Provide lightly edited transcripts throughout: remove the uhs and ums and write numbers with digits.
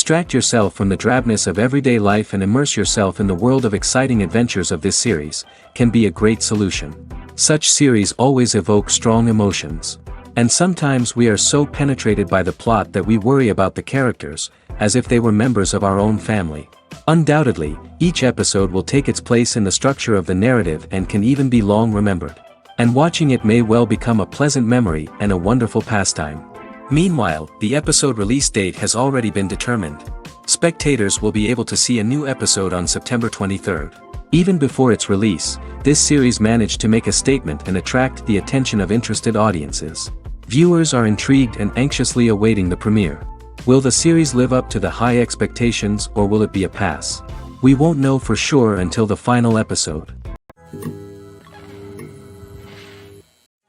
Distract yourself from the drabness of everyday life and immerse yourself in the world of exciting adventures of this series, can be a great solution. Such series always evoke strong emotions. And sometimes we are so penetrated by the plot that we worry about the characters, as if they were members of our own family. Undoubtedly, each episode will take its place in the structure of the narrative and can even be long remembered. And watching it may well become a pleasant memory and a wonderful pastime. Meanwhile, the episode release date has already been determined. Spectators will be able to see a new episode on September 23rd. Even before its release, this series managed to make a statement and attract the attention of interested audiences. Viewers are intrigued and anxiously awaiting the premiere. Will the series live up to the high expectations, or will it be a pass? We won't know for sure until the final episode.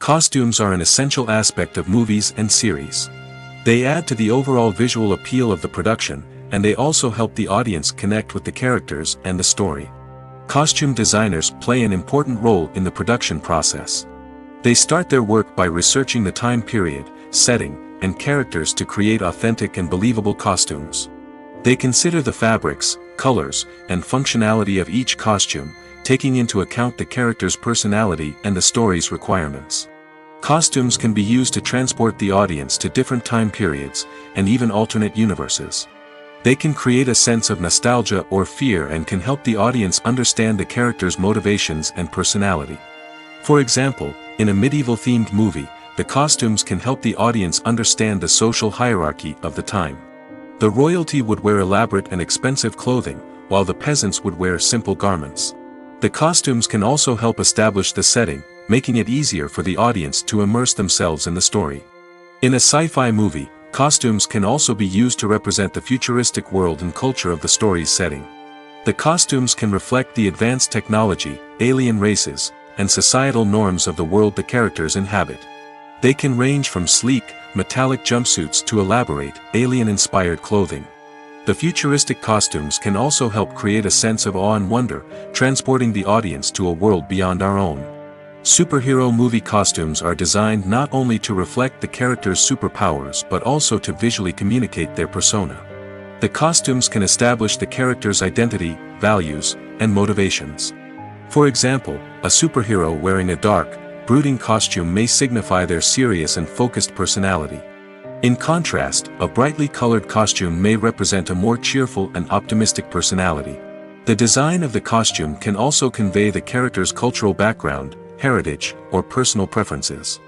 Costumes are an essential aspect of movies and series. They add to the overall visual appeal of the production, and they also help the audience connect with the characters and the story. Costume designers play an important role in the production process. They start their work by researching the time period, setting, and characters to create authentic and believable costumes. They consider the fabrics, colors, and functionality of each costume, taking into account the character's personality and the story's requirements. Costumes can be used to transport the audience to different time periods, and even alternate universes. They can create a sense of nostalgia or fear and can help the audience understand the character's motivations and personality. For example, in a medieval-themed movie, the costumes can help the audience understand the social hierarchy of the time. The royalty would wear elaborate and expensive clothing, while the peasants would wear simple garments. The costumes can also help establish the setting, making it easier for the audience to immerse themselves in the story. In a sci-fi movie, costumes can also be used to represent the futuristic world and culture of the story's setting. The costumes can reflect the advanced technology, alien races, and societal norms of the world the characters inhabit. They can range from sleek, metallic jumpsuits to elaborate, alien-inspired clothing. The futuristic costumes can also help create a sense of awe and wonder, transporting the audience to a world beyond our own. Superhero movie costumes are designed not only to reflect the character's superpowers but also to visually communicate their persona. The costumes can establish the character's identity, values, and motivations. For example, a superhero wearing a dark, brooding costume may signify their serious and focused personality. In contrast, a brightly colored costume may represent a more cheerful and optimistic personality. The design of the costume can also convey the character's cultural background, heritage, or personal preferences.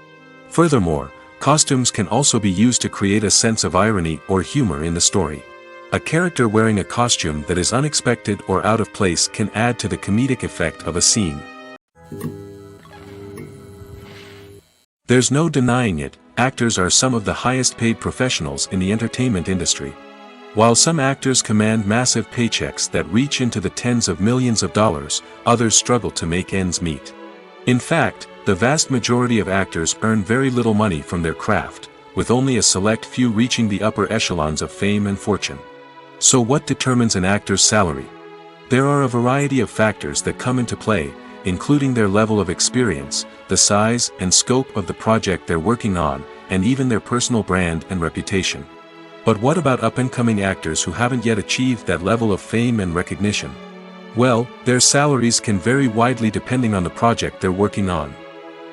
Furthermore, costumes can also be used to create a sense of irony or humor in the story. A character wearing a costume that is unexpected or out of place can add to the comedic effect of a scene. There's no denying it, actors are some of the highest paid professionals in the entertainment industry. While some actors command massive paychecks that reach into the tens of millions of dollars, others struggle to make ends meet. In fact, the vast majority of actors earn very little money from their craft, with only a select few reaching the upper echelons of fame and fortune. So what determines an actor's salary? There are a variety of factors that come into play, including their level of experience, the size and scope of the project they're working on, and even their personal brand and reputation. But what about up-and-coming actors who haven't yet achieved that level of fame and recognition? Well, their salaries can vary widely depending on the project they're working on.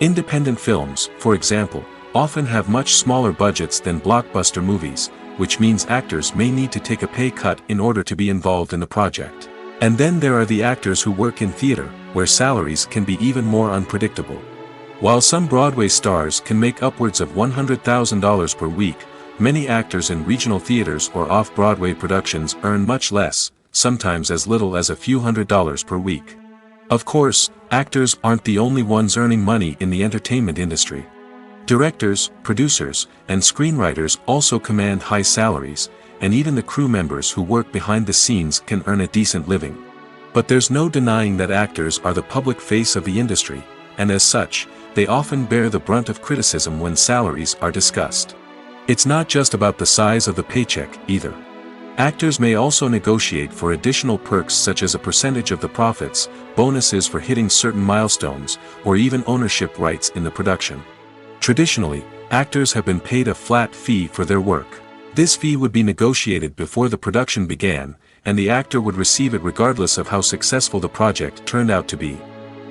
Independent films, for example, often have much smaller budgets than blockbuster movies, which means actors may need to take a pay cut in order to be involved in the project. And then there are the actors who work in theater, where salaries can be even more unpredictable. While some Broadway stars can make upwards of $100,000 per week, many actors in regional theaters or off-Broadway productions earn much less, sometimes as little as a few $100s per week. Of course, actors aren't the only ones earning money in the entertainment industry. Directors, producers, and screenwriters also command high salaries, and even the crew members who work behind the scenes can earn a decent living. But there's no denying that actors are the public face of the industry, and as such, they often bear the brunt of criticism when salaries are discussed. It's not just about the size of the paycheck, either. Actors may also negotiate for additional perks such as a percentage of the profits, bonuses for hitting certain milestones, or even ownership rights in the production. Traditionally, actors have been paid a flat fee for their work. This fee would be negotiated before the production began, and the actor would receive it regardless of how successful the project turned out to be.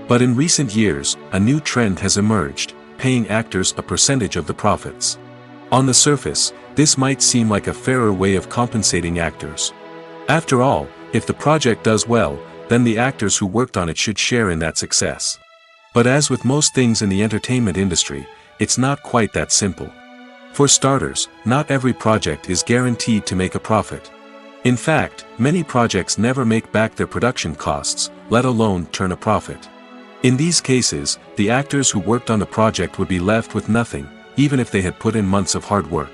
But in recent years, a new trend has emerged, paying actors a percentage of the profits. On the surface, this might seem like a fairer way of compensating actors. After all, if the project does well, then the actors who worked on it should share in that success. But as with most things in the entertainment industry, it's not quite that simple. For starters, not every project is guaranteed to make a profit. In fact, many projects never make back their production costs, let alone turn a profit. In these cases, the actors who worked on the project would be left with nothing, even if they had put in months of hard work.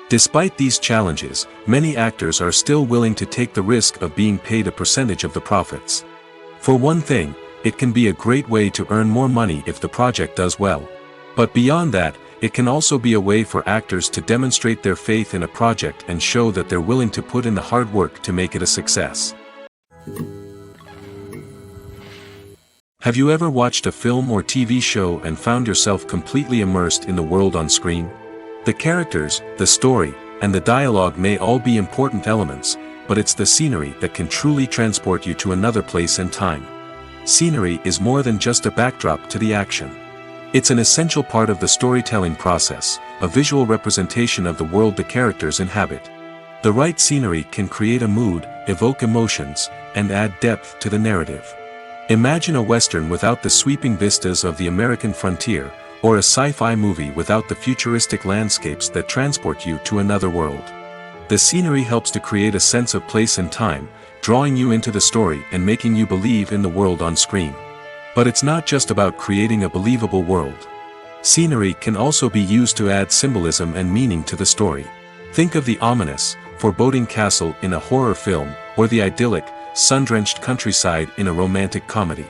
Despite these challenges, many actors are still willing to take the risk of being paid a percentage of the profits. For one thing, it can be a great way to earn more money if the project does well. But beyond that, it can also be a way for actors to demonstrate their faith in a project and show that they're willing to put in the hard work to make it a success. Have you ever watched a film or TV show and found yourself completely immersed in the world on screen? The characters, the story, and the dialogue may all be important elements, but it's the scenery that can truly transport you to another place and time. Scenery is more than just a backdrop to the action. It's an essential part of the storytelling process, a visual representation of the world the characters inhabit. The right scenery can create a mood, evoke emotions, and add depth to the narrative. Imagine a Western without the sweeping vistas of the American frontier, or a sci-fi movie without the futuristic landscapes that transport you to another world. The scenery helps to create a sense of place and time, drawing you into the story and making you believe in the world on screen. But it's not just about creating a believable world. Scenery can also be used to add symbolism and meaning to the story. Think of the ominous, foreboding castle in a horror film, or the idyllic, sun-drenched countryside in a romantic comedy.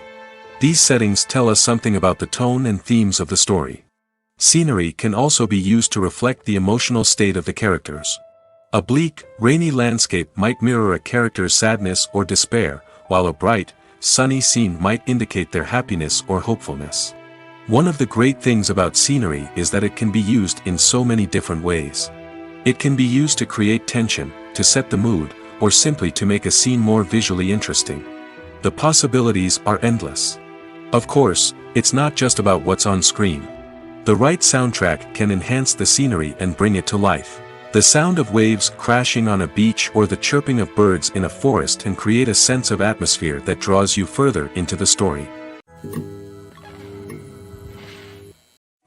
These settings tell us something about the tone and themes of the story. Scenery can also be used to reflect the emotional state of the characters. A bleak, rainy landscape might mirror a character's sadness or despair, while a bright, sunny scene might indicate their happiness or hopefulness. One of the great things about scenery is that it can be used in so many different ways. It can be used to create tension, to set the mood, or simply to make a scene more visually interesting. The possibilities are endless. Of course, it's not just about what's on screen. The right soundtrack can enhance the scenery and bring it to life. The sound of waves crashing on a beach or the chirping of birds in a forest can create a sense of atmosphere that draws you further into the story.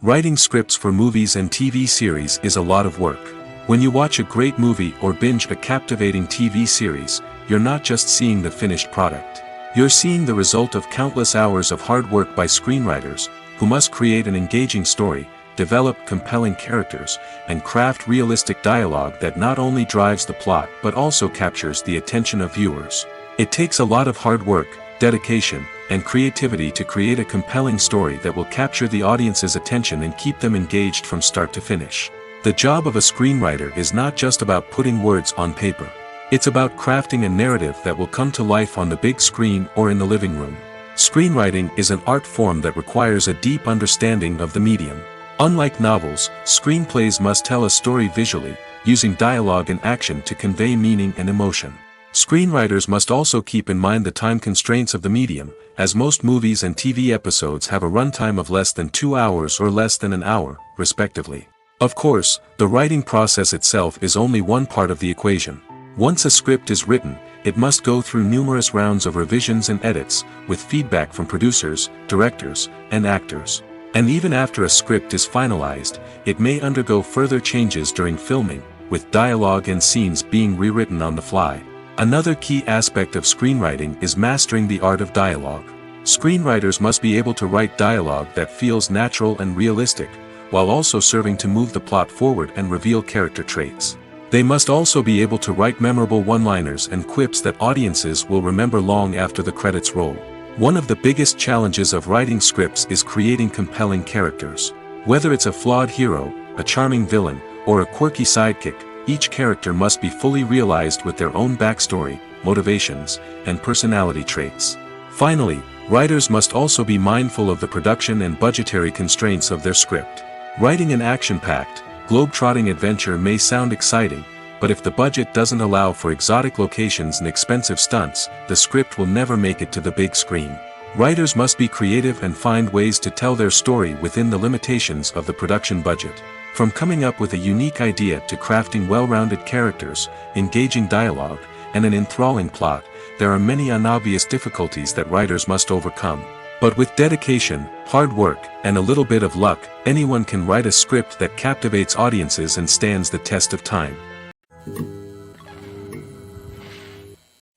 Writing scripts for movies and TV series is a lot of work. When you watch a great movie or binge a captivating TV series, you're not just seeing the finished product. You're seeing the result of countless hours of hard work by screenwriters, who must create an engaging story, develop compelling characters, and craft realistic dialogue that not only drives the plot but also captures the attention of viewers. It takes a lot of hard work, dedication, and creativity to create a compelling story that will capture the audience's attention and keep them engaged from start to finish. The job of a screenwriter is not just about putting words on paper. It's about crafting a narrative that will come to life on the big screen or in the living room. Screenwriting is an art form that requires a deep understanding of the medium. Unlike novels, screenplays must tell a story visually, using dialogue and action to convey meaning and emotion. Screenwriters must also keep in mind the time constraints of the medium, as most movies and TV episodes have a runtime of less than 2 hours or less than an hour, respectively. Of course, the writing process itself is only one part of the equation. Once a script is written, it must go through numerous rounds of revisions and edits, with feedback from producers, directors, and actors. And even after a script is finalized, it may undergo further changes during filming, with dialogue and scenes being rewritten on the fly. Another key aspect of screenwriting is mastering the art of dialogue. Screenwriters must be able to write dialogue that feels natural and realistic, while also serving to move the plot forward and reveal character traits. They must also be able to write memorable one-liners and quips that audiences will remember long after the credits roll. One of the biggest challenges of writing scripts is creating compelling characters. Whether it's a flawed hero, a charming villain, or a quirky sidekick, each character must be fully realized with their own backstory, motivations, and personality traits. Finally, writers must also be mindful of the production and budgetary constraints of their script. Writing an action-packed, globe-trotting adventure may sound exciting, but if the budget doesn't allow for exotic locations and expensive stunts, the script will never make it to the big screen. Writers must be creative and find ways to tell their story within the limitations of the production budget. From coming up with a unique idea to crafting well-rounded characters, engaging dialogue, and an enthralling plot, there are many unobvious difficulties that writers must overcome. But with dedication, hard work, and a little bit of luck, anyone can write a script that captivates audiences and stands the test of time.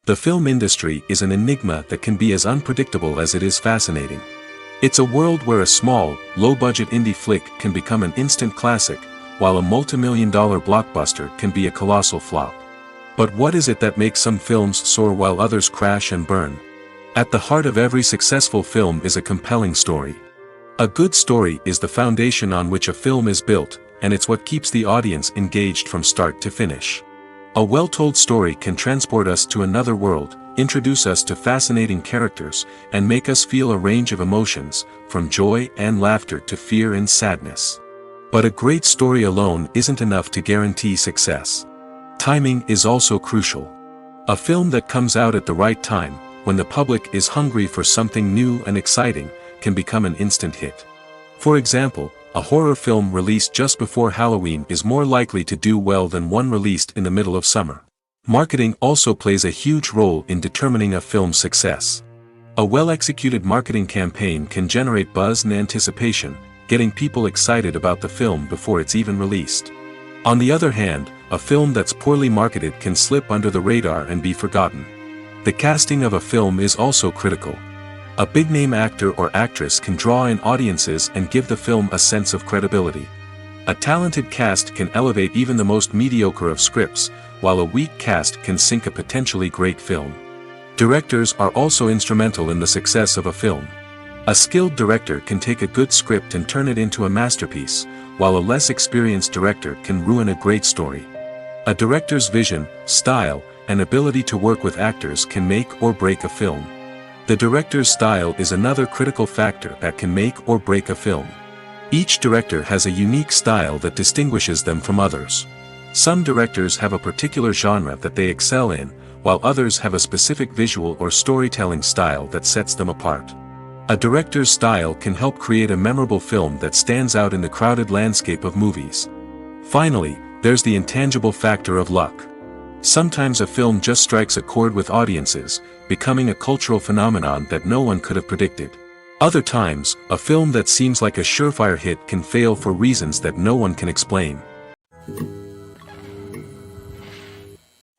The film industry is an enigma that can be as unpredictable as it is fascinating. It's a world where a small, low-budget indie flick can become an instant classic, while a multi-million-dollar blockbuster can be a colossal flop. But what is it that makes some films soar while others crash and burn? At the heart of every successful film is a compelling story. A good story is the foundation on which a film is built, and it's what keeps the audience engaged from start to finish. A well-told story can transport us to another world, introduce us to fascinating characters, and make us feel a range of emotions, from joy and laughter to fear and sadness. But a great story alone isn't enough to guarantee success. Timing is also crucial. A film that comes out at the right time, when the public is hungry for something new and exciting, can become an instant hit. For example, a horror film released just before Halloween is more likely to do well than one released in the middle of summer. Marketing also plays a huge role in determining a film's success. A well-executed marketing campaign can generate buzz and anticipation, getting people excited about the film before it's even released. On the other hand, a film that's poorly marketed can slip under the radar and be forgotten. The casting of a film is also critical. A big-name actor or actress can draw in audiences and give the film a sense of credibility. A talented cast can elevate even the most mediocre of scripts, while a weak cast can sink a potentially great film. Directors are also instrumental in the success of a film. A skilled director can take a good script and turn it into a masterpiece, while a less experienced director can ruin a great story. A director's vision, style, and ability to work with actors can make or break a film. The director's style is another critical factor that can make or break a film. Each director has a unique style that distinguishes them from others. Some directors have a particular genre that they excel in, while others have a specific visual or storytelling style that sets them apart. A director's style can help create a memorable film that stands out in the crowded landscape of movies. Finally, there's the intangible factor of luck. Sometimes a film just strikes a chord with audiences, becoming a cultural phenomenon that no one could have predicted. Other times, a film that seems like a surefire hit can fail for reasons that no one can explain.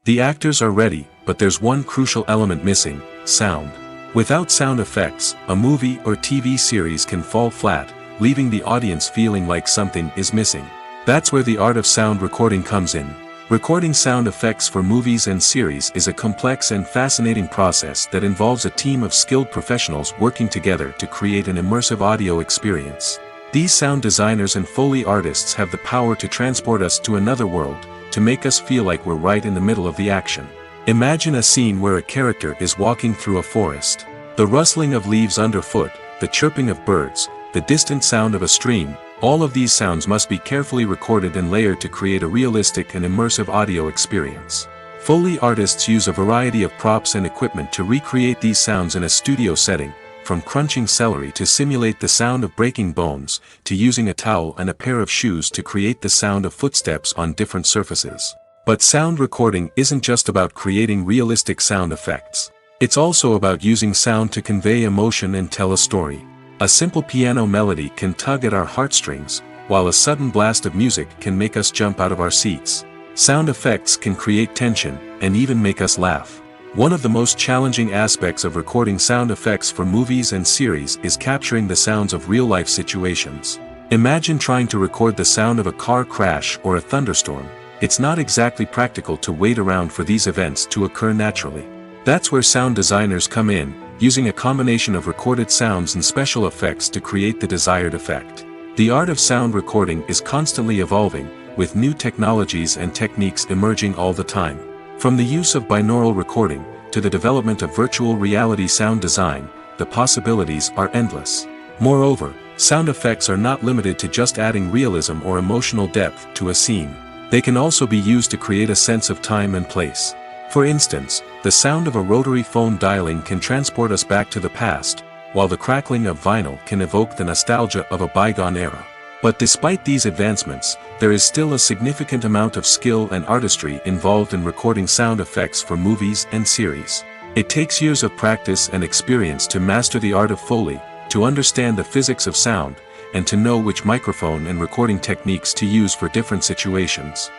The actors are ready, but there's one crucial element missing: sound. Without sound effects, a movie or TV series can fall flat, leaving the audience feeling like something is missing. That's where the art of sound recording comes in. Recording sound effects for movies and series is a complex and fascinating process that involves a team of skilled professionals working together to create an immersive audio experience. These sound designers and Foley artists have the power to transport us to another world, to make us feel like we're right in the middle of the action. Imagine a scene where a character is walking through a forest. The rustling of leaves underfoot, the chirping of birds, the distant sound of a stream, all of these sounds must be carefully recorded and layered to create a realistic and immersive audio experience. Foley artists use a variety of props and equipment to recreate these sounds in a studio setting, from crunching celery to simulate the sound of breaking bones, to using a towel and a pair of shoes to create the sound of footsteps on different surfaces. But sound recording isn't just about creating realistic sound effects. It's also about using sound to convey emotion and tell a story. A simple piano melody can tug at our heartstrings, while a sudden blast of music can make us jump out of our seats. Sound effects can create tension, and even make us laugh. One of the most challenging aspects of recording sound effects for movies and series is capturing the sounds of real-life situations. Imagine trying to record the sound of a car crash or a thunderstorm. It's not exactly practical to wait around for these events to occur naturally. That's where sound designers come in, using a combination of recorded sounds and special effects to create the desired effect. The art of sound recording is constantly evolving, with new technologies and techniques emerging all the time. From the use of binaural recording, to the development of virtual reality sound design, the possibilities are endless. Moreover, sound effects are not limited to just adding realism or emotional depth to a scene. They can also be used to create a sense of time and place. For instance, the sound of a rotary phone dialing can transport us back to the past, while the crackling of vinyl can evoke the nostalgia of a bygone era. But despite these advancements, there is still a significant amount of skill and artistry involved in recording sound effects for movies and series. It takes years of practice and experience to master the art of Foley, to understand the physics of sound, and to know which microphone and recording techniques to use for different situations.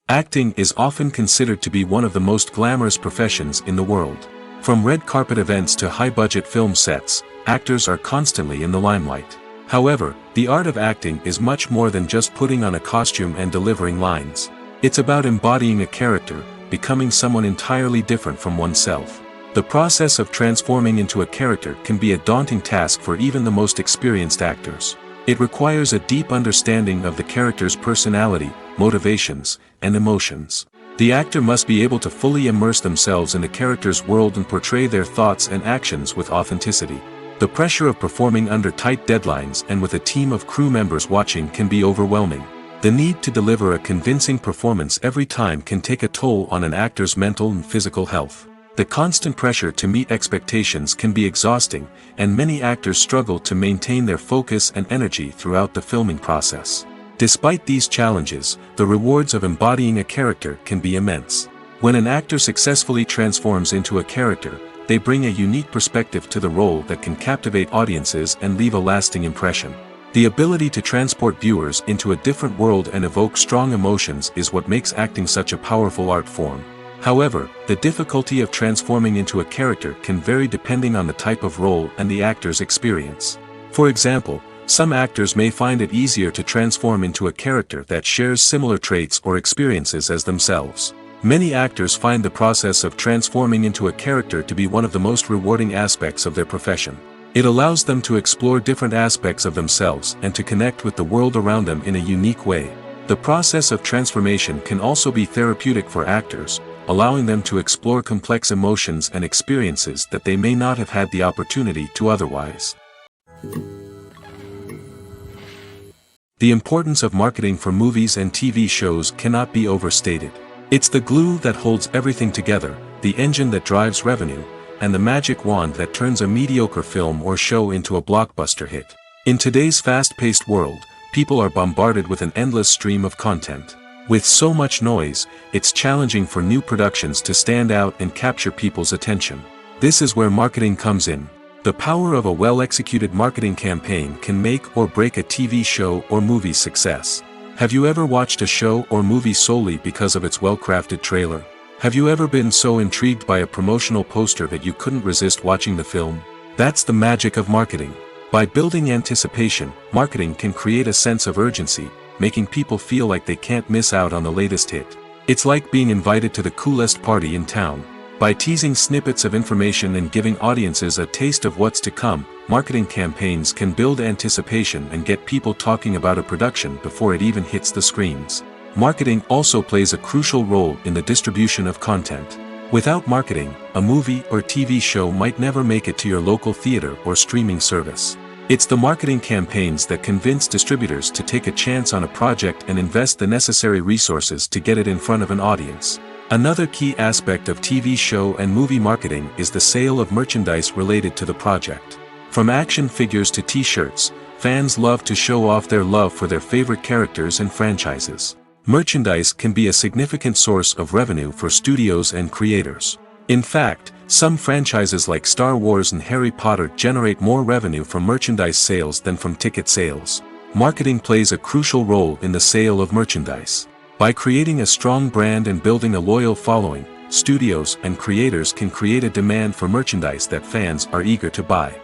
Acting is often considered to be one of the most glamorous professions in the world. From red carpet events to high-budget film sets, actors are constantly in the limelight. However, the art of acting is much more than just putting on a costume and delivering lines. It's about embodying a character, becoming someone entirely different from oneself. The process of transforming into a character can be a daunting task for even the most experienced actors. It requires a deep understanding of the character's personality, motivations, and emotions. The actor must be able to fully immerse themselves in the character's world and portray their thoughts and actions with authenticity. The pressure of performing under tight deadlines and with a team of crew members watching can be overwhelming. The need to deliver a convincing performance every time can take a toll on an actor's mental and physical health. The constant pressure to meet expectations can be exhausting, and many actors struggle to maintain their focus and energy throughout the filming process. Despite these challenges, the rewards of embodying a character can be immense. When an actor successfully transforms into a character, they bring a unique perspective to the role that can captivate audiences and leave a lasting impression. The ability to transport viewers into a different world and evoke strong emotions is what makes acting such a powerful art form. However, the difficulty of transforming into a character can vary depending on the type of role and the actor's experience. For example, some actors may find it easier to transform into a character that shares similar traits or experiences as themselves. Many actors find the process of transforming into a character to be one of the most rewarding aspects of their profession. It allows them to explore different aspects of themselves and to connect with the world around them in a unique way. The process of transformation can also be therapeutic for actors, allowing them to explore complex emotions and experiences that they may not have had the opportunity to otherwise. The importance of marketing for movies and TV shows cannot be overstated. It's the glue that holds everything together, the engine that drives revenue, and the magic wand that turns a mediocre film or show into a blockbuster hit. In today's fast-paced world, people are bombarded with an endless stream of content. With so much noise, it's challenging for new productions to stand out and capture people's attention. This is where marketing comes in. The power of a well-executed marketing campaign can make or break a TV show or movie's success. Have you ever watched a show or movie solely because of its well-crafted trailer? Have you ever been so intrigued by a promotional poster that you couldn't resist watching the film? That's the magic of marketing. By building anticipation, marketing can create a sense of urgency, making people feel like they can't miss out on the latest hit. It's like being invited to the coolest party in town. By teasing snippets of information and giving audiences a taste of what's to come, marketing campaigns can build anticipation and get people talking about a production before it even hits the screens. Marketing also plays a crucial role in the distribution of content. Without marketing, a movie or TV show might never make it to your local theater or streaming service. It's the marketing campaigns that convince distributors to take a chance on a project and invest the necessary resources to get it in front of an audience. Another key aspect of TV show and movie marketing is the sale of merchandise related to the project. From action figures to t-shirts, fans love to show off their love for their favorite characters and franchises. Merchandise can be a significant source of revenue for studios and creators. In fact, some franchises like Star Wars and Harry Potter generate more revenue from merchandise sales than from ticket sales. Marketing plays a crucial role in the sale of merchandise. By creating a strong brand and building a loyal following, studios and creators can create a demand for merchandise that fans are eager to buy.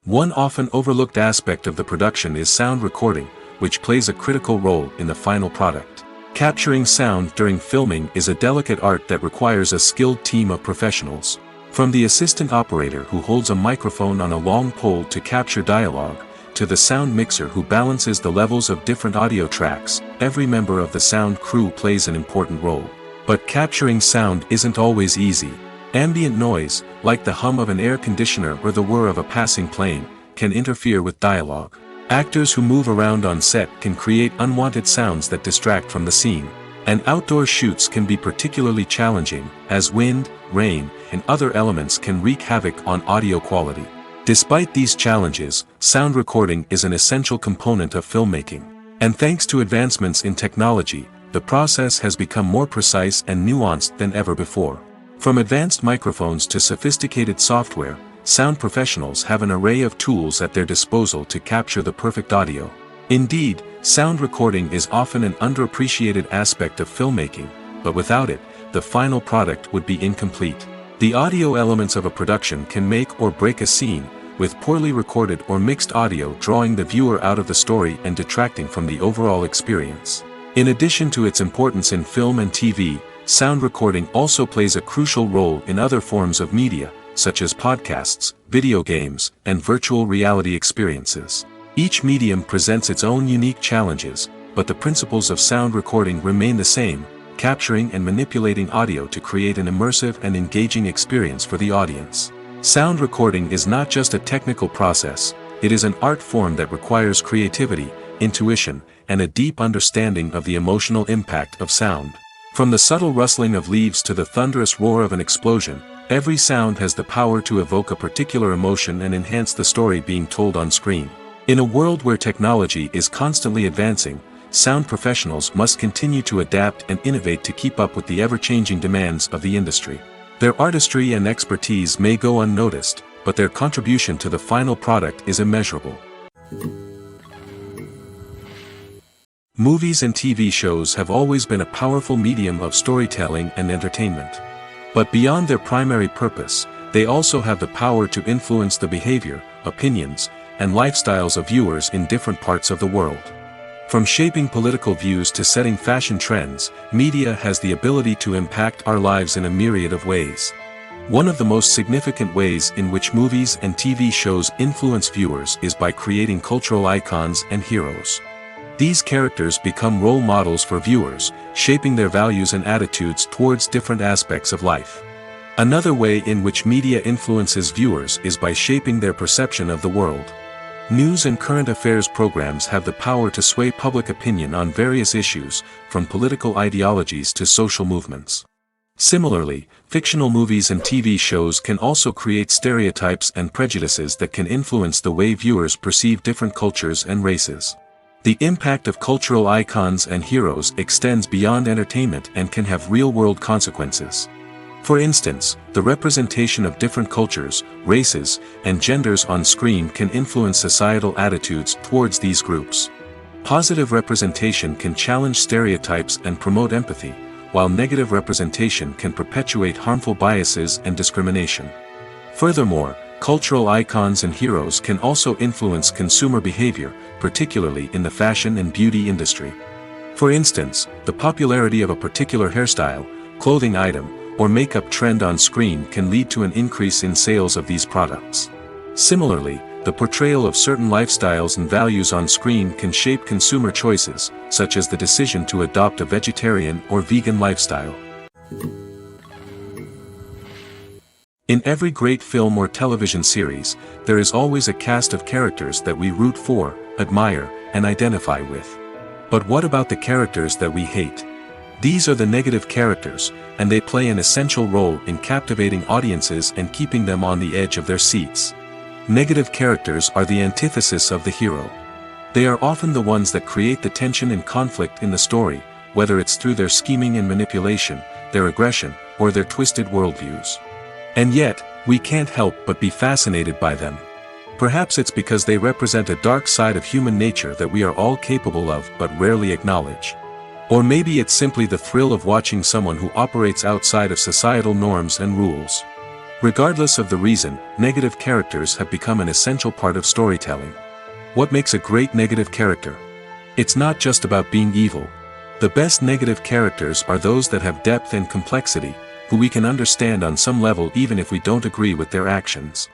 One often overlooked aspect of the production is sound recording, which plays a critical role in the final product. Capturing sound during filming is a delicate art that requires a skilled team of professionals. From the assistant operator who holds a microphone on a long pole to capture dialogue, to the sound mixer who balances the levels of different audio tracks, every member of the sound crew plays an important role. But capturing sound isn't always easy. Ambient noise, like the hum of an air conditioner or the whir of a passing plane, can interfere with dialogue. Actors who move around on set can create unwanted sounds that distract from the scene. And outdoor shoots can be particularly challenging, as wind, rain, and other elements can wreak havoc on audio quality. Despite these challenges, sound recording is an essential component of filmmaking. And thanks to advancements in technology, the process has become more precise and nuanced than ever before. From advanced microphones to sophisticated software, sound professionals have an array of tools at their disposal to capture the perfect audio. Indeed, sound recording is often an underappreciated aspect of filmmaking, but without it, the final product would be incomplete. The audio elements of a production can make or break a scene, with poorly recorded or mixed audio drawing the viewer out of the story and detracting from the overall experience. In addition to its importance in film and TV, sound recording also plays a crucial role in other forms of media, such as podcasts, video games, and virtual reality experiences. Each medium presents its own unique challenges, but the principles of sound recording remain the same, capturing and manipulating audio to create an immersive and engaging experience for the audience. Sound recording is not just a technical process, it is an art form that requires creativity, intuition, and a deep understanding of the emotional impact of sound. From the subtle rustling of leaves to the thunderous roar of an explosion, every sound has the power to evoke a particular emotion and enhance the story being told on screen. In a world where technology is constantly advancing, sound professionals must continue to adapt and innovate to keep up with the ever-changing demands of the industry. Their artistry and expertise may go unnoticed, but their contribution to the final product is immeasurable. Movies and TV shows have always been a powerful medium of storytelling and entertainment. But beyond their primary purpose, they also have the power to influence the behavior, opinions, and lifestyles of viewers in different parts of the world. From shaping political views to setting fashion trends, media has the ability to impact our lives in a myriad of ways. One of the most significant ways in which movies and TV shows influence viewers is by creating cultural icons and heroes. These characters become role models for viewers, shaping their values and attitudes towards different aspects of life. Another way in which media influences viewers is by shaping their perception of the world. News and current affairs programs have the power to sway public opinion on various issues, from political ideologies to social movements. Similarly, fictional movies and TV shows can also create stereotypes and prejudices that can influence the way viewers perceive different cultures and races. The impact of cultural icons and heroes extends beyond entertainment and can have real-world consequences. For instance, the representation of different cultures, races, and genders on screen can influence societal attitudes towards these groups. Positive representation can challenge stereotypes and promote empathy, while negative representation can perpetuate harmful biases and discrimination. Furthermore, cultural icons and heroes can also influence consumer behavior, particularly in the fashion and beauty industry. For instance, the popularity of a particular hairstyle, clothing item, or makeup trend on screen can lead to an increase in sales of these products. Similarly, the portrayal of certain lifestyles and values on screen can shape consumer choices, such as the decision to adopt a vegetarian or vegan lifestyle. In every great film or television series, there is always a cast of characters that we root for, admire, and identify with. But what about the characters that we hate? These are the negative characters, and they play an essential role in captivating audiences and keeping them on the edge of their seats. Negative characters are the antithesis of the hero. They are often the ones that create the tension and conflict in the story, whether it's through their scheming and manipulation, their aggression, or their twisted worldviews. And yet, we can't help but be fascinated by them. Perhaps it's because they represent a dark side of human nature that we are all capable of but rarely acknowledge. Or maybe it's simply the thrill of watching someone who operates outside of societal norms and rules. Regardless of the reason, negative characters have become an essential part of storytelling. What makes a great negative character? It's not just about being evil. The best negative characters are those that have depth and complexity, who we can understand on some level even if we don't agree with their actions.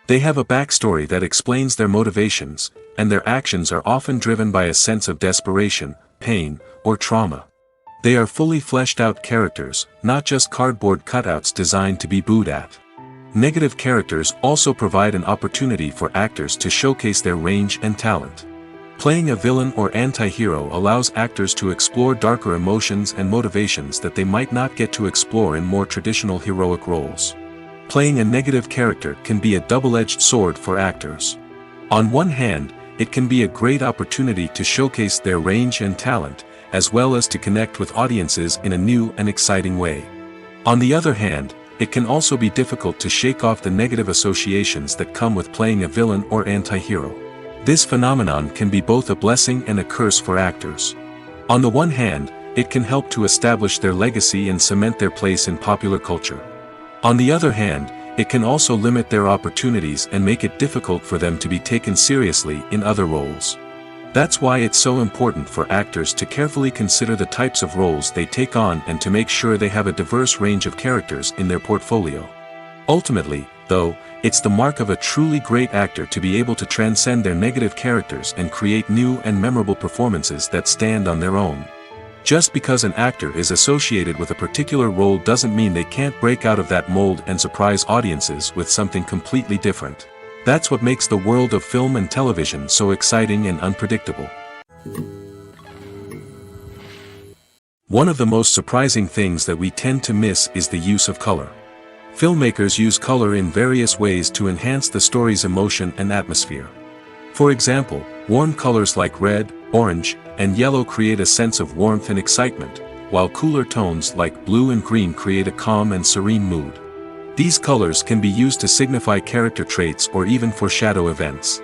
They have a backstory that explains their motivations, and their actions are often driven by a sense of desperation, pain, or trauma. They are fully fleshed out characters, not just cardboard cutouts designed to be booed at. Negative characters also provide an opportunity for actors to showcase their range and talent. Playing a villain or anti-hero allows actors to explore darker emotions and motivations that they might not get to explore in more traditional heroic roles. Playing a negative character can be a double-edged sword for actors. On one hand, it can be a great opportunity to showcase their range and talent, as well as to connect with audiences in a new and exciting way. On the other hand, it can also be difficult to shake off the negative associations that come with playing a villain or anti-hero. This phenomenon can be both a blessing and a curse for actors. On the one hand, it can help to establish their legacy and cement their place in popular culture. On the other hand, it can also limit their opportunities and make it difficult for them to be taken seriously in other roles. That's why it's so important for actors to carefully consider the types of roles they take on and to make sure they have a diverse range of characters in their portfolio. Ultimately, though, it's the mark of a truly great actor to be able to transcend their negative characters and create new and memorable performances that stand on their own. Just because an actor is associated with a particular role doesn't mean they can't break out of that mold and surprise audiences with something completely different. That's what makes the world of film and television so exciting and unpredictable. One of the most surprising things that we tend to miss is the use of color. Filmmakers use color in various ways to enhance the story's emotion and atmosphere. For example, warm colors like red, orange, and yellow create a sense of warmth and excitement, while cooler tones like blue and green create a calm and serene mood. These colors can be used to signify character traits or even foreshadow events.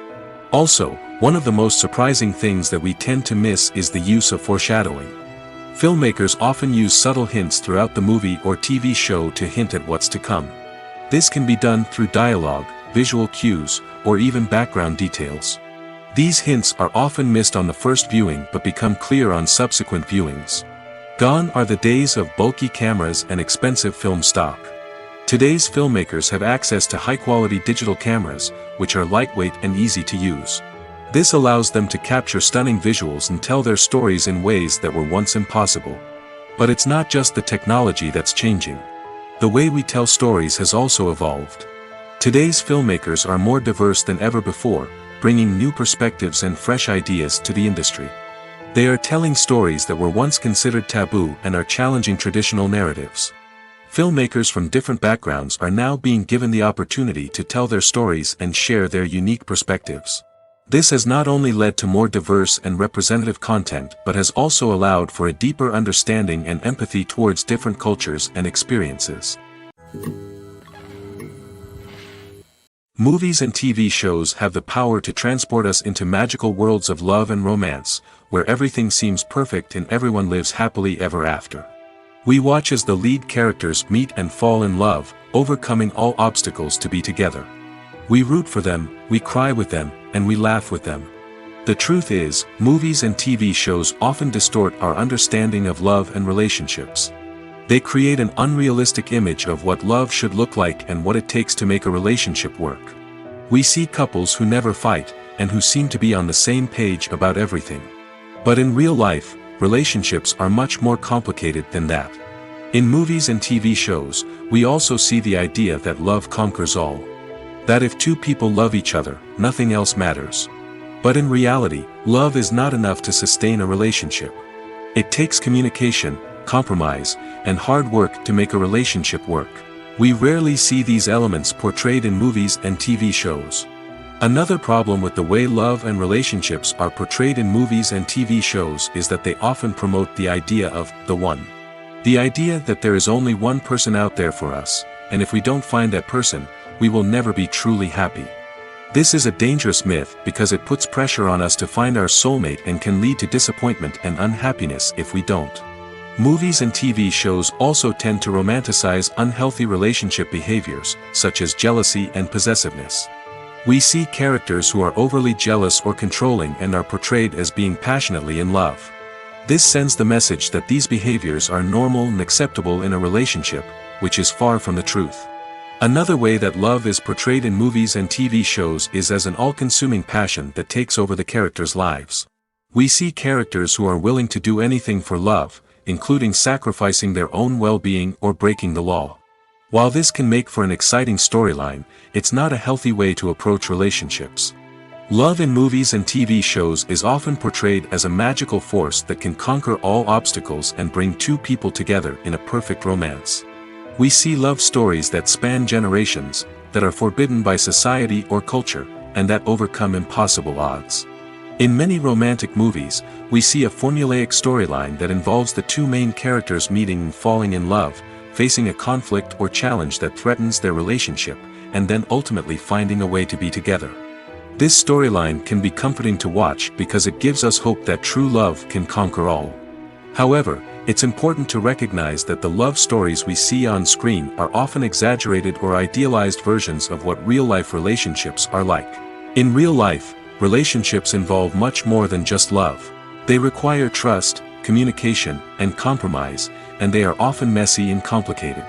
Also, one of the most surprising things that we tend to miss is the use of foreshadowing. Filmmakers often use subtle hints throughout the movie or TV show to hint at what's to come. This can be done through dialogue, visual cues, or even background details. These hints are often missed on the first viewing but become clear on subsequent viewings. Gone are the days of bulky cameras and expensive film stock. Today's filmmakers have access to high-quality digital cameras, which are lightweight and easy to use. This allows them to capture stunning visuals and tell their stories in ways that were once impossible. But it's not just the technology that's changing. The way we tell stories has also evolved. Today's filmmakers are more diverse than ever before, bringing new perspectives and fresh ideas to the industry. They are telling stories that were once considered taboo and are challenging traditional narratives. Filmmakers from different backgrounds are now being given the opportunity to tell their stories and share their unique perspectives. This has not only led to more diverse and representative content but has also allowed for a deeper understanding and empathy towards different cultures and experiences. Movies and TV shows have the power to transport us into magical worlds of love and romance, where everything seems perfect and everyone lives happily ever after. We watch as the lead characters meet and fall in love, overcoming all obstacles to be together. We root for them, we cry with them, and we laugh with them. The truth is, movies and TV shows often distort our understanding of love and relationships. They create an unrealistic image of what love should look like and what it takes to make a relationship work. We see couples who never fight, and who seem to be on the same page about everything. But in real life, relationships are much more complicated than that. In movies and TV shows, we also see the idea that love conquers all. That if two people love each other, nothing else matters. But in reality, love is not enough to sustain a relationship. It takes communication, compromise, and hard work to make a relationship work. We rarely see these elements portrayed in movies and TV shows. Another problem with the way love and relationships are portrayed in movies and TV shows is that they often promote the idea of the one. The idea that there is only one person out there for us, and if we don't find that person, we will never be truly happy. This is a dangerous myth because it puts pressure on us to find our soulmate and can lead to disappointment and unhappiness if we don't. Movies and TV shows also tend to romanticize unhealthy relationship behaviors, such as jealousy and possessiveness. We see characters who are overly jealous or controlling and are portrayed as being passionately in love. This sends the message that these behaviors are normal and acceptable in a relationship, which is far from the truth. Another way that love is portrayed in movies and TV shows is as an all-consuming passion that takes over the characters' lives. We see characters who are willing to do anything for love, including sacrificing their own well-being or breaking the law. While this can make for an exciting storyline, it's not a healthy way to approach relationships. Love in movies and TV shows is often portrayed as a magical force that can conquer all obstacles and bring two people together in a perfect romance. We see love stories that span generations, that are forbidden by society or culture, and that overcome impossible odds. In many romantic movies, we see a formulaic storyline that involves the two main characters meeting and falling in love, facing a conflict or challenge that threatens their relationship, and then ultimately finding a way to be together. This storyline can be comforting to watch because it gives us hope that true love can conquer all. However, it's important to recognize that the love stories we see on screen are often exaggerated or idealized versions of what real-life relationships are like. In real life, relationships involve much more than just love. They require trust, communication, and compromise, and they are often messy and complicated.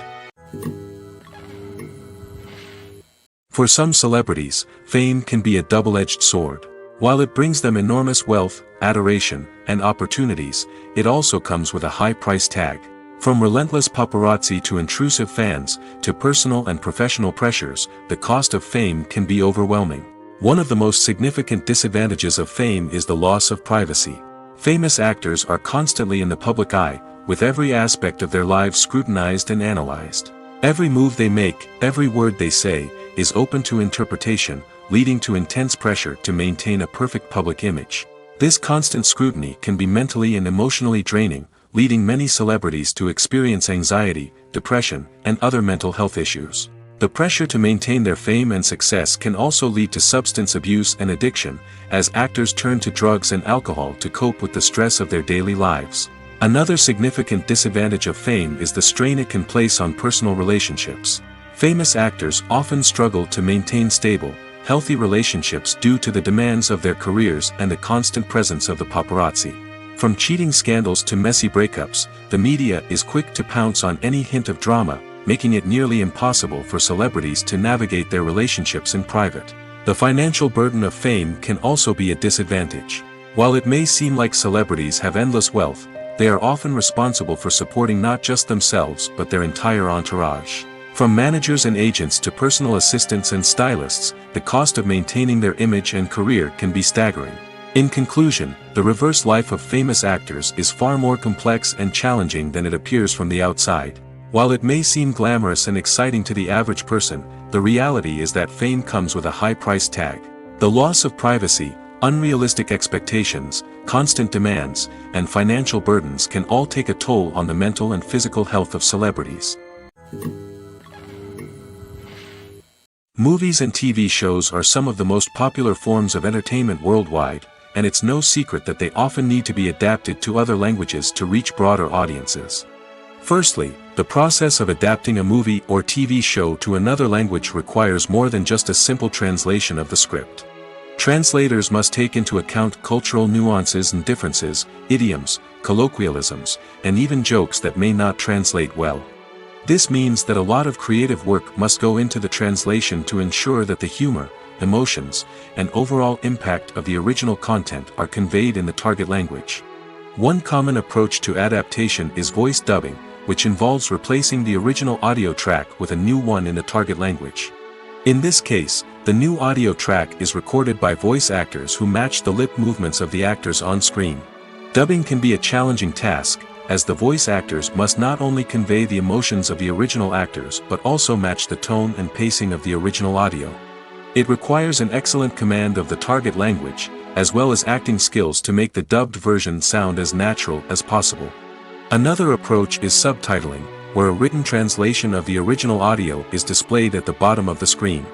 For some celebrities, fame can be a double-edged sword. While it brings them enormous wealth, adoration, and opportunities, it also comes with a high price tag. From relentless paparazzi to intrusive fans, to personal and professional pressures, the cost of fame can be overwhelming. One of the most significant disadvantages of fame is the loss of privacy. Famous actors are constantly in the public eye, with every aspect of their lives scrutinized and analyzed. Every move they make, every word they say, is open to interpretation, leading to intense pressure to maintain a perfect public image. This constant scrutiny can be mentally and emotionally draining, leading many celebrities to experience anxiety, depression, and other mental health issues. The pressure to maintain their fame and success can also lead to substance abuse and addiction, as actors turn to drugs and alcohol to cope with the stress of their daily lives. Another significant disadvantage of fame is the strain it can place on personal relationships. Famous actors often struggle to maintain stable, healthy relationships due to the demands of their careers and the constant presence of the paparazzi. From cheating scandals to messy breakups, the media is quick to pounce on any hint of drama, making it nearly impossible for celebrities to navigate their relationships in private. The financial burden of fame can also be a disadvantage. While it may seem like celebrities have endless wealth, they are often responsible for supporting not just themselves but their entire entourage. From managers and agents to personal assistants and stylists, the cost of maintaining their image and career can be staggering. In conclusion, the reverse life of famous actors is far more complex and challenging than it appears from the outside. While it may seem glamorous and exciting to the average person, the reality is that fame comes with a high price tag. The loss of privacy, unrealistic expectations, constant demands, and financial burdens can all take a toll on the mental and physical health of celebrities. Movies and TV shows are some of the most popular forms of entertainment worldwide, and it's no secret that they often need to be adapted to other languages to reach broader audiences. Firstly, the process of adapting a movie or TV show to another language requires more than just a simple translation of the script. Translators must take into account cultural nuances and differences, idioms, colloquialisms, and even jokes that may not translate well. This means that a lot of creative work must go into the translation to ensure that the humor, emotions, and overall impact of the original content are conveyed in the target language. One common approach to adaptation is voice dubbing, which involves replacing the original audio track with a new one in the target language. In this case, the new audio track is recorded by voice actors who match the lip movements of the actors on screen. Dubbing can be a challenging task, as the voice actors must not only convey the emotions of the original actors but also match the tone and pacing of the original audio. It requires an excellent command of the target language, as well as acting skills to make the dubbed version sound as natural as possible. Another approach is subtitling, where a written translation of the original audio is displayed at the bottom of the screen.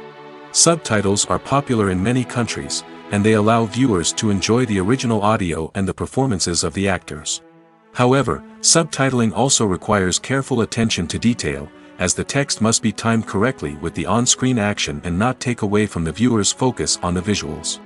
Subtitles are popular in many countries, and they allow viewers to enjoy the original audio and the performances of the actors. However, subtitling also requires careful attention to detail, as the text must be timed correctly with the on-screen action and not take away from the viewer's focus on the visuals.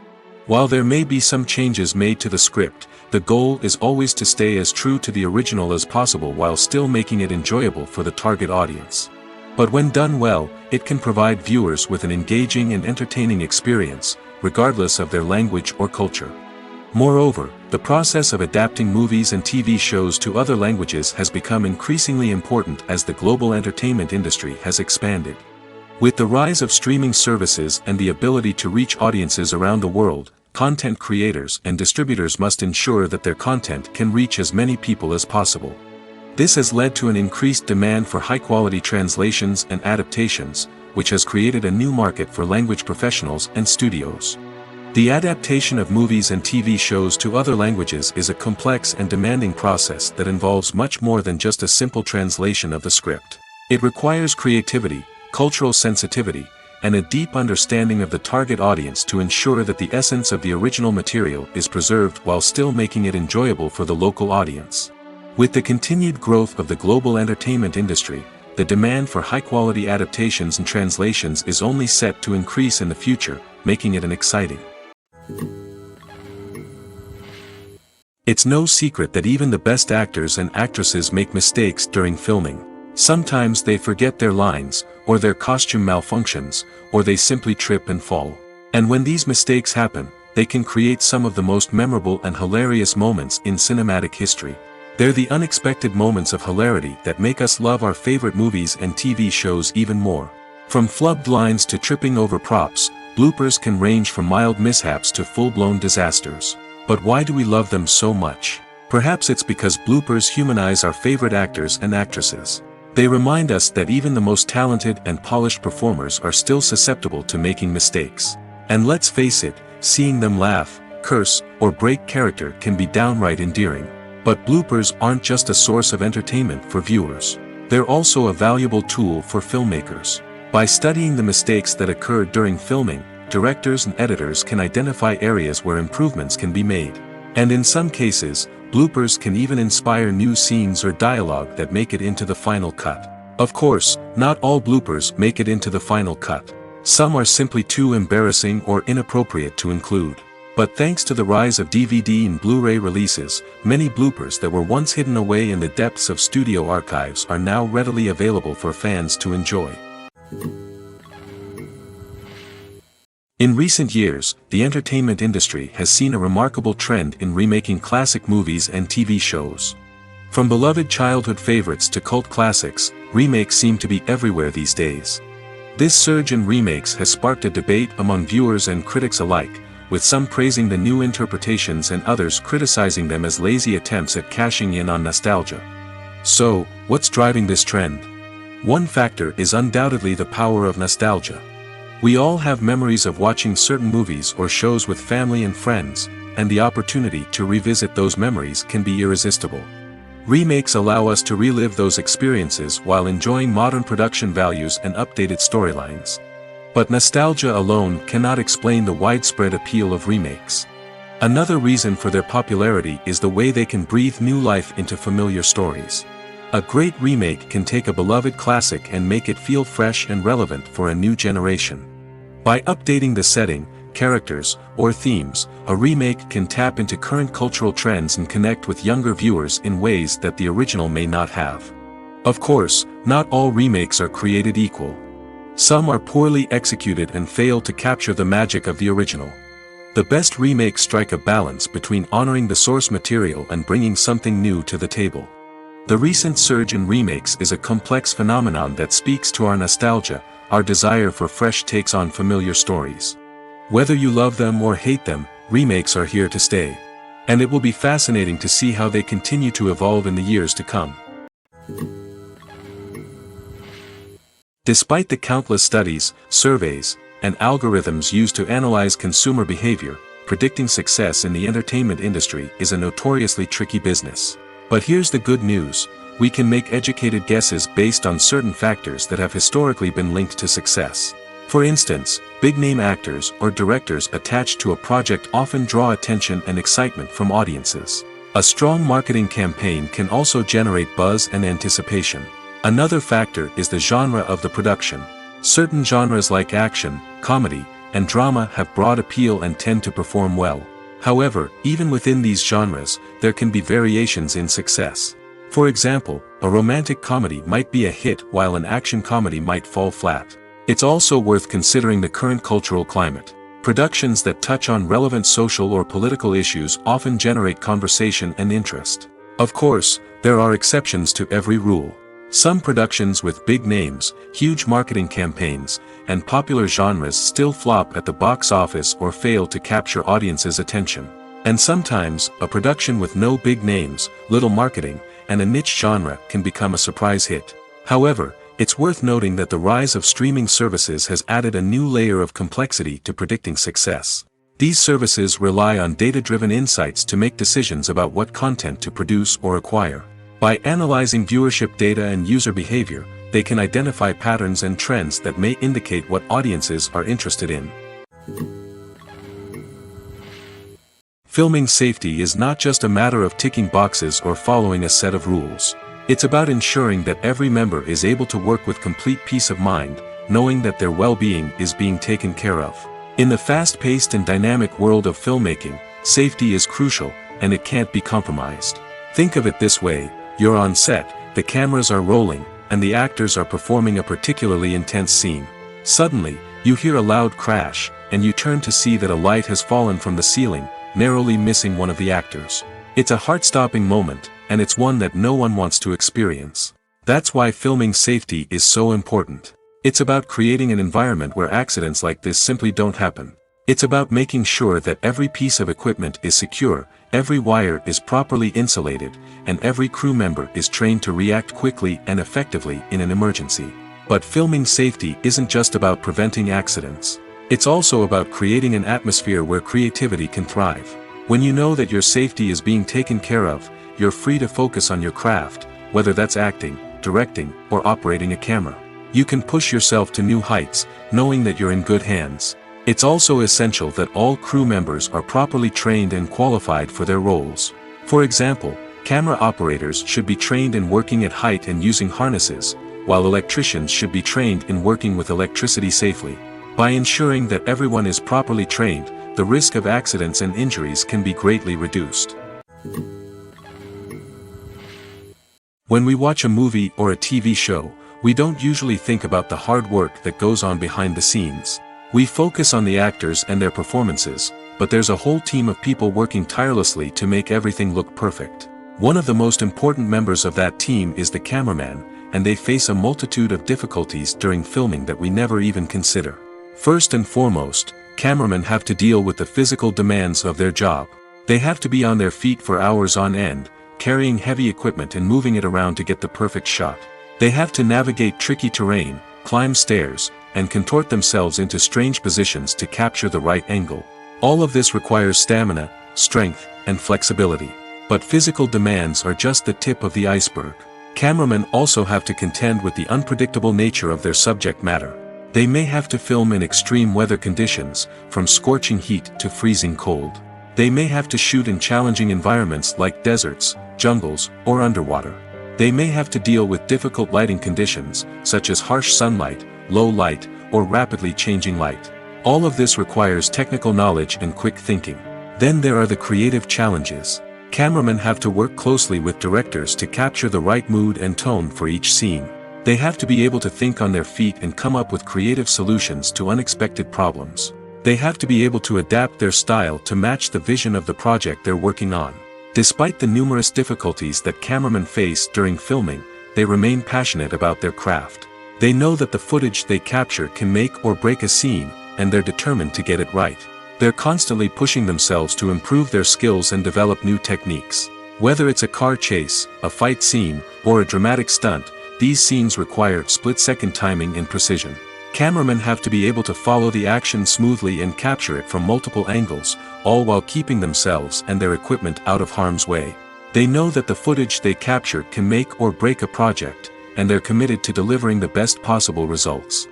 While there may be some changes made to the script, the goal is always to stay as true to the original as possible while still making it enjoyable for the target audience. But when done well, it can provide viewers with an engaging and entertaining experience, regardless of their language or culture. Moreover, the process of adapting movies and TV shows to other languages has become increasingly important as the global entertainment industry has expanded. With the rise of streaming services and the ability to reach audiences around the world, content creators and distributors must ensure that their content can reach as many people as possible. This has led to an increased demand for high-quality translations and adaptations, which has created a new market for language professionals and studios. The adaptation of movies and TV shows to other languages is a complex and demanding process that involves much more than just a simple translation of the script. It requires creativity, cultural sensitivity, and a deep understanding of the target audience to ensure that the essence of the original material is preserved while still making it enjoyable for the local audience. With the continued growth of the global entertainment industry, the demand for high-quality adaptations and translations is only set to increase in the future, making it an exciting. It's no secret that even the best actors and actresses make mistakes during filming. Sometimes they forget their lines, or their costume malfunctions, or they simply trip and fall. And when these mistakes happen, they can create some of the most memorable and hilarious moments in cinematic history. They're the unexpected moments of hilarity that make us love our favorite movies and TV shows even more. From flubbed lines to tripping over props, bloopers can range from mild mishaps to full-blown disasters. But why do we love them so much? Perhaps it's because bloopers humanize our favorite actors and actresses. They remind us that even the most talented and polished performers are still susceptible to making mistakes. And let's face it, seeing them laugh, curse, or break character can be downright endearing. But bloopers aren't just a source of entertainment for viewers. They're also a valuable tool for filmmakers. By studying the mistakes that occurred during filming, directors and editors can identify areas where improvements can be made. And in some cases, bloopers can even inspire new scenes or dialogue that make it into the final cut. Of course, not all bloopers make it into the final cut. Some are simply too embarrassing or inappropriate to include. But thanks to the rise of DVD and Blu-ray releases, many bloopers that were once hidden away in the depths of studio archives are now readily available for fans to enjoy. In recent years, the entertainment industry has seen a remarkable trend in remaking classic movies and TV shows. From beloved childhood favorites to cult classics, remakes seem to be everywhere these days. This surge in remakes has sparked a debate among viewers and critics alike, with some praising the new interpretations and others criticizing them as lazy attempts at cashing in on nostalgia. So, what's driving this trend? One factor is undoubtedly the power of nostalgia. We all have memories of watching certain movies or shows with family and friends, and the opportunity to revisit those memories can be irresistible. Remakes allow us to relive those experiences while enjoying modern production values and updated storylines. But nostalgia alone cannot explain the widespread appeal of remakes. Another reason for their popularity is the way they can breathe new life into familiar stories. A great remake can take a beloved classic and make it feel fresh and relevant for a new generation. By updating the setting, characters, or themes, a remake can tap into current cultural trends and connect with younger viewers in ways that the original may not have. Of course, not all remakes are created equal. Some are poorly executed and fail to capture the magic of the original. The best remakes strike a balance between honoring the source material and bringing something new to the table. The recent surge in remakes is a complex phenomenon that speaks to our nostalgia, our desire for fresh takes on familiar stories. Whether you love them or hate them, remakes are here to stay. And it will be fascinating to see how they continue to evolve in the years to come. Despite the countless studies, surveys, and algorithms used to analyze consumer behavior, predicting success in the entertainment industry is a notoriously tricky business. But here's the good news: we can make educated guesses based on certain factors that have historically been linked to success. For instance, big-name actors or directors attached to a project often draw attention and excitement from audiences. A strong marketing campaign can also generate buzz and anticipation. Another factor is the genre of the production. Certain genres like action, comedy, and drama have broad appeal and tend to perform well. However, even within these genres, there can be variations in success. For example, a romantic comedy might be a hit while an action comedy might fall flat. It's also worth considering the current cultural climate. Productions that touch on relevant social or political issues often generate conversation and interest. Of course, there are exceptions to every rule. Some productions with big names, huge marketing campaigns, and popular genres still flop at the box office or fail to capture audiences' attention. And sometimes, a production with no big names, little marketing, and a niche genre can become a surprise hit. However, it's worth noting that the rise of streaming services has added a new layer of complexity to predicting success. These services rely on data-driven insights to make decisions about what content to produce or acquire. By analyzing viewership data and user behavior, they can identify patterns and trends that may indicate what audiences are interested in. Filming safety is not just a matter of ticking boxes or following a set of rules. It's about ensuring that every member is able to work with complete peace of mind, knowing that their well-being is being taken care of. In the fast-paced and dynamic world of filmmaking, safety is crucial, and it can't be compromised. Think of it this way: you're on set, the cameras are rolling, and the actors are performing a particularly intense scene. Suddenly, you hear a loud crash, and you turn to see that a light has fallen from the ceiling, narrowly missing one of the actors. It's a heart-stopping moment, and it's one that no one wants to experience. That's why filming safety is so important. It's about creating an environment where accidents like this simply don't happen. It's about making sure that every piece of equipment is secure, every wire is properly insulated, and every crew member is trained to react quickly and effectively in an emergency. But filming safety isn't just about preventing accidents. It's also about creating an atmosphere where creativity can thrive. When you know that your safety is being taken care of, you're free to focus on your craft, whether that's acting, directing, or operating a camera. You can push yourself to new heights, knowing that you're in good hands. It's also essential that all crew members are properly trained and qualified for their roles. For example, camera operators should be trained in working at height and using harnesses, while electricians should be trained in working with electricity safely. By ensuring that everyone is properly trained, the risk of accidents and injuries can be greatly reduced. When we watch a movie or a TV show, we don't usually think about the hard work that goes on behind the scenes. We focus on the actors and their performances, but there's a whole team of people working tirelessly to make everything look perfect. One of the most important members of that team is the cameraman, and they face a multitude of difficulties during filming that we never even consider. First and foremost, cameramen have to deal with the physical demands of their job. They have to be on their feet for hours on end, carrying heavy equipment and moving it around to get the perfect shot. They have to navigate tricky terrain, climb stairs, and contort themselves into strange positions to capture the right angle. All of this requires stamina, strength, and flexibility. But physical demands are just the tip of the iceberg. Cameramen also have to contend with the unpredictable nature of their subject matter. They may have to film in extreme weather conditions, from scorching heat to freezing cold. They may have to shoot in challenging environments like deserts, jungles, or underwater. They may have to deal with difficult lighting conditions, such as harsh sunlight, low light, or rapidly changing light. All of this requires technical knowledge and quick thinking. Then there are the creative challenges. Cameramen have to work closely with directors to capture the right mood and tone for each scene. They have to be able to think on their feet and come up with creative solutions to unexpected problems. They have to be able to adapt their style to match the vision of the project they're working on. Despite the numerous difficulties that cameramen face during filming, they remain passionate about their craft. They know that the footage they capture can make or break a scene, and they're determined to get it right. They're constantly pushing themselves to improve their skills and develop new techniques. Whether it's a car chase, a fight scene, or a dramatic stunt, these scenes require split-second timing and precision. Cameramen have to be able to follow the action smoothly and capture it from multiple angles, all while keeping themselves and their equipment out of harm's way. They know that the footage they capture can make or break a project, and they're committed to delivering the best possible results.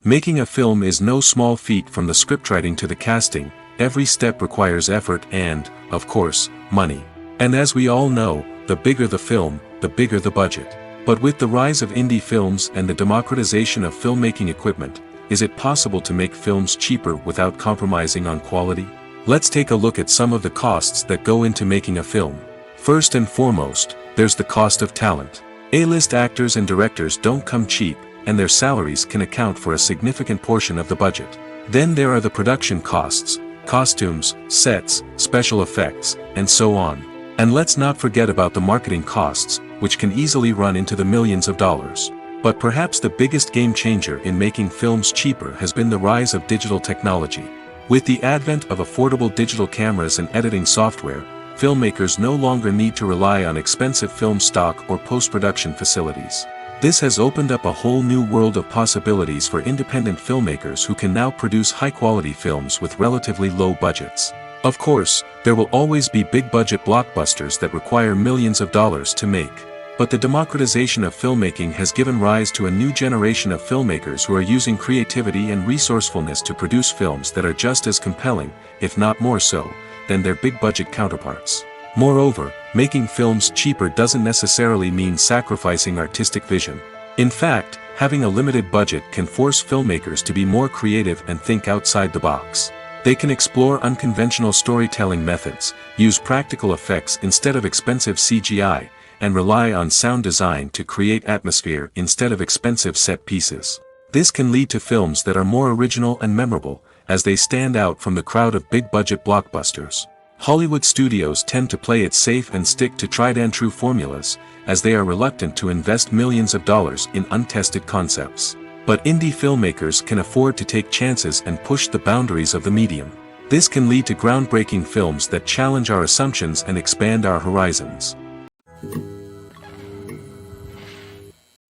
Making a film is no small feat. From the scriptwriting to the casting, every step requires effort and, of course, money. And as we all know, the bigger the film, the bigger the budget. But with the rise of indie films and the democratization of filmmaking equipment, is it possible to make films cheaper without compromising on quality? Let's take a look at some of the costs that go into making a film. First and foremost, there's the cost of talent. A-list actors and directors don't come cheap, and their salaries can account for a significant portion of the budget. Then there are the production costs, costumes, sets, special effects, and so on. And let's not forget about the marketing costs, which can easily run into the millions of dollars. But perhaps the biggest game changer in making films cheaper has been the rise of digital technology. With the advent of affordable digital cameras and editing software, filmmakers no longer need to rely on expensive film stock or post-production facilities. This has opened up a whole new world of possibilities for independent filmmakers who can now produce high-quality films with relatively low budgets. Of course, there will always be big-budget blockbusters that require millions of dollars to make. But the democratization of filmmaking has given rise to a new generation of filmmakers who are using creativity and resourcefulness to produce films that are just as compelling, if not more so, than their big-budget counterparts. Moreover, making films cheaper doesn't necessarily mean sacrificing artistic vision. In fact, having a limited budget can force filmmakers to be more creative and think outside the box. They can explore unconventional storytelling methods, use practical effects instead of expensive CGI, and rely on sound design to create atmosphere instead of expensive set pieces. This can lead to films that are more original and memorable, as they stand out from the crowd of big-budget blockbusters. Hollywood studios tend to play it safe and stick to tried-and-true formulas, as they are reluctant to invest millions of dollars in untested concepts. But indie filmmakers can afford to take chances and push the boundaries of the medium. This can lead to groundbreaking films that challenge our assumptions and expand our horizons.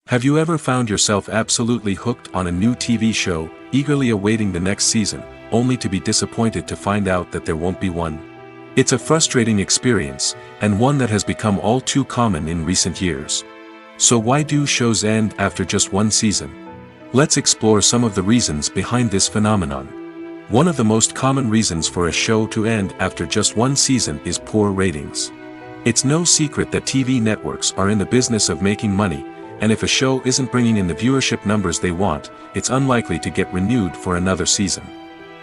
Have you ever found yourself absolutely hooked on a new TV show, eagerly awaiting the next season, only to be disappointed to find out that there won't be one? It's a frustrating experience, and one that has become all too common in recent years. So why do shows end after just one season? Let's explore some of the reasons behind this phenomenon. One of the most common reasons for a show to end after just one season is poor ratings. It's no secret that TV networks are in the business of making money, and if a show isn't bringing in the viewership numbers they want, it's unlikely to get renewed for another season.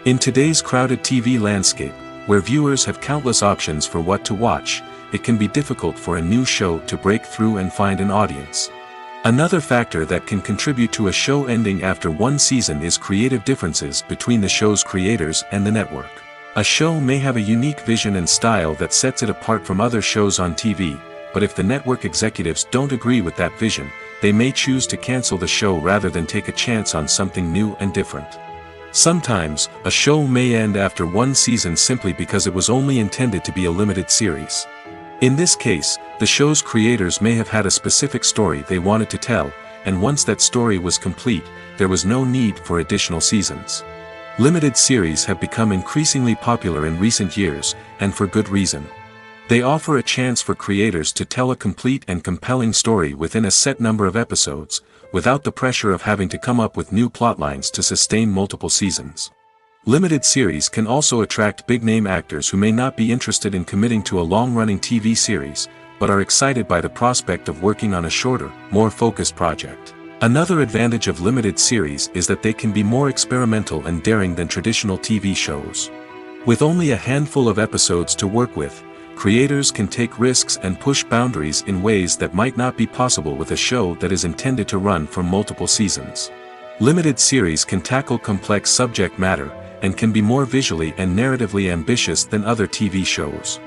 In today's crowded TV landscape, where viewers have countless options for what to watch, it can be difficult for a new show to break through and find an audience. Another factor that can contribute to a show ending after one season is creative differences between the show's creators and the network. A show may have a unique vision and style that sets it apart from other shows on TV, but if the network executives don't agree with that vision, they may choose to cancel the show rather than take a chance on something new and different. Sometimes, a show may end after one season simply because it was only intended to be a limited series. In this case, the show's creators may have had a specific story they wanted to tell, and once that story was complete, there was no need for additional seasons. Limited series have become increasingly popular in recent years, and for good reason. They offer a chance for creators to tell a complete and compelling story within a set number of episodes, without the pressure of having to come up with new plotlines to sustain multiple seasons. Limited series can also attract big-name actors who may not be interested in committing to a long-running TV series, but are excited by the prospect of working on a shorter, more focused project. Another advantage of limited series is that they can be more experimental and daring than traditional TV shows. With only a handful of episodes to work with, creators can take risks and push boundaries in ways that might not be possible with a show that is intended to run for multiple seasons. Limited series can tackle complex subject matter, and can be more visually and narratively ambitious than other TV shows.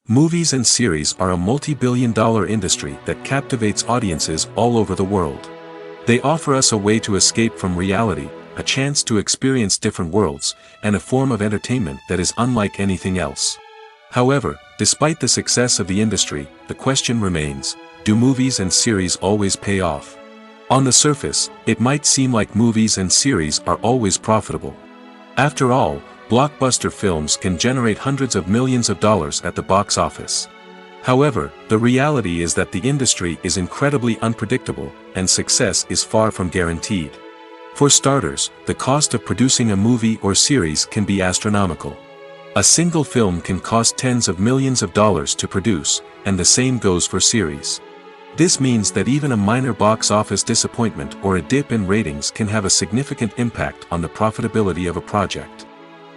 Movies and series are a multi-billion-dollar industry that captivates audiences all over the world. They offer us a way to escape from reality, a chance to experience different worlds, and a form of entertainment that is unlike anything else. However, despite the success of the industry, the question remains, do movies and series always pay off? On the surface, it might seem like movies and series are always profitable. After all, blockbuster films can generate hundreds of millions of dollars at the box office. However, the reality is that the industry is incredibly unpredictable, and success is far from guaranteed. For starters, the cost of producing a movie or series can be astronomical. A single film can cost tens of millions of dollars to produce, and the same goes for series. This means that even a minor box office disappointment or a dip in ratings can have a significant impact on the profitability of a project.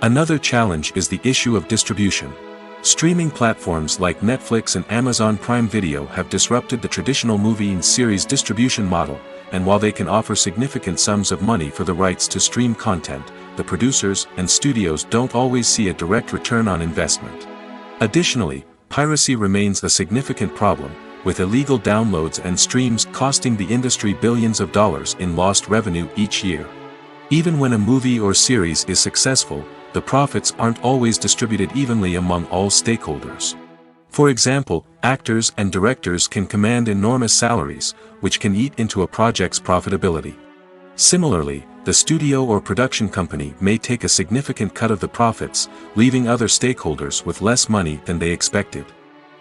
Another challenge is the issue of distribution. Streaming platforms like Netflix and Amazon Prime Video have disrupted the traditional movie and series distribution model, and while they can offer significant sums of money for the rights to stream content, the producers and studios don't always see a direct return on investment. Additionally, piracy remains a significant problem, with illegal downloads and streams costing the industry billions of dollars in lost revenue each year. Even when a movie or series is successful, the profits aren't always distributed evenly among all stakeholders. For example, actors and directors can command enormous salaries, which can eat into a project's profitability. Similarly, the studio or production company may take a significant cut of the profits, leaving other stakeholders with less money than they expected.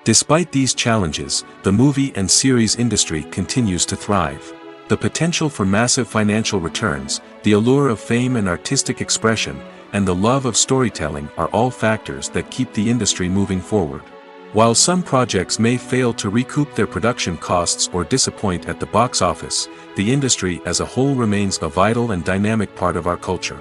Despite these challenges, the movie and series industry continues to thrive. The potential for massive financial returns, the allure of fame and artistic expression, and the love of storytelling are all factors that keep the industry moving forward. While some projects may fail to recoup their production costs or disappoint at the box office, the industry as a whole remains a vital and dynamic part of our culture.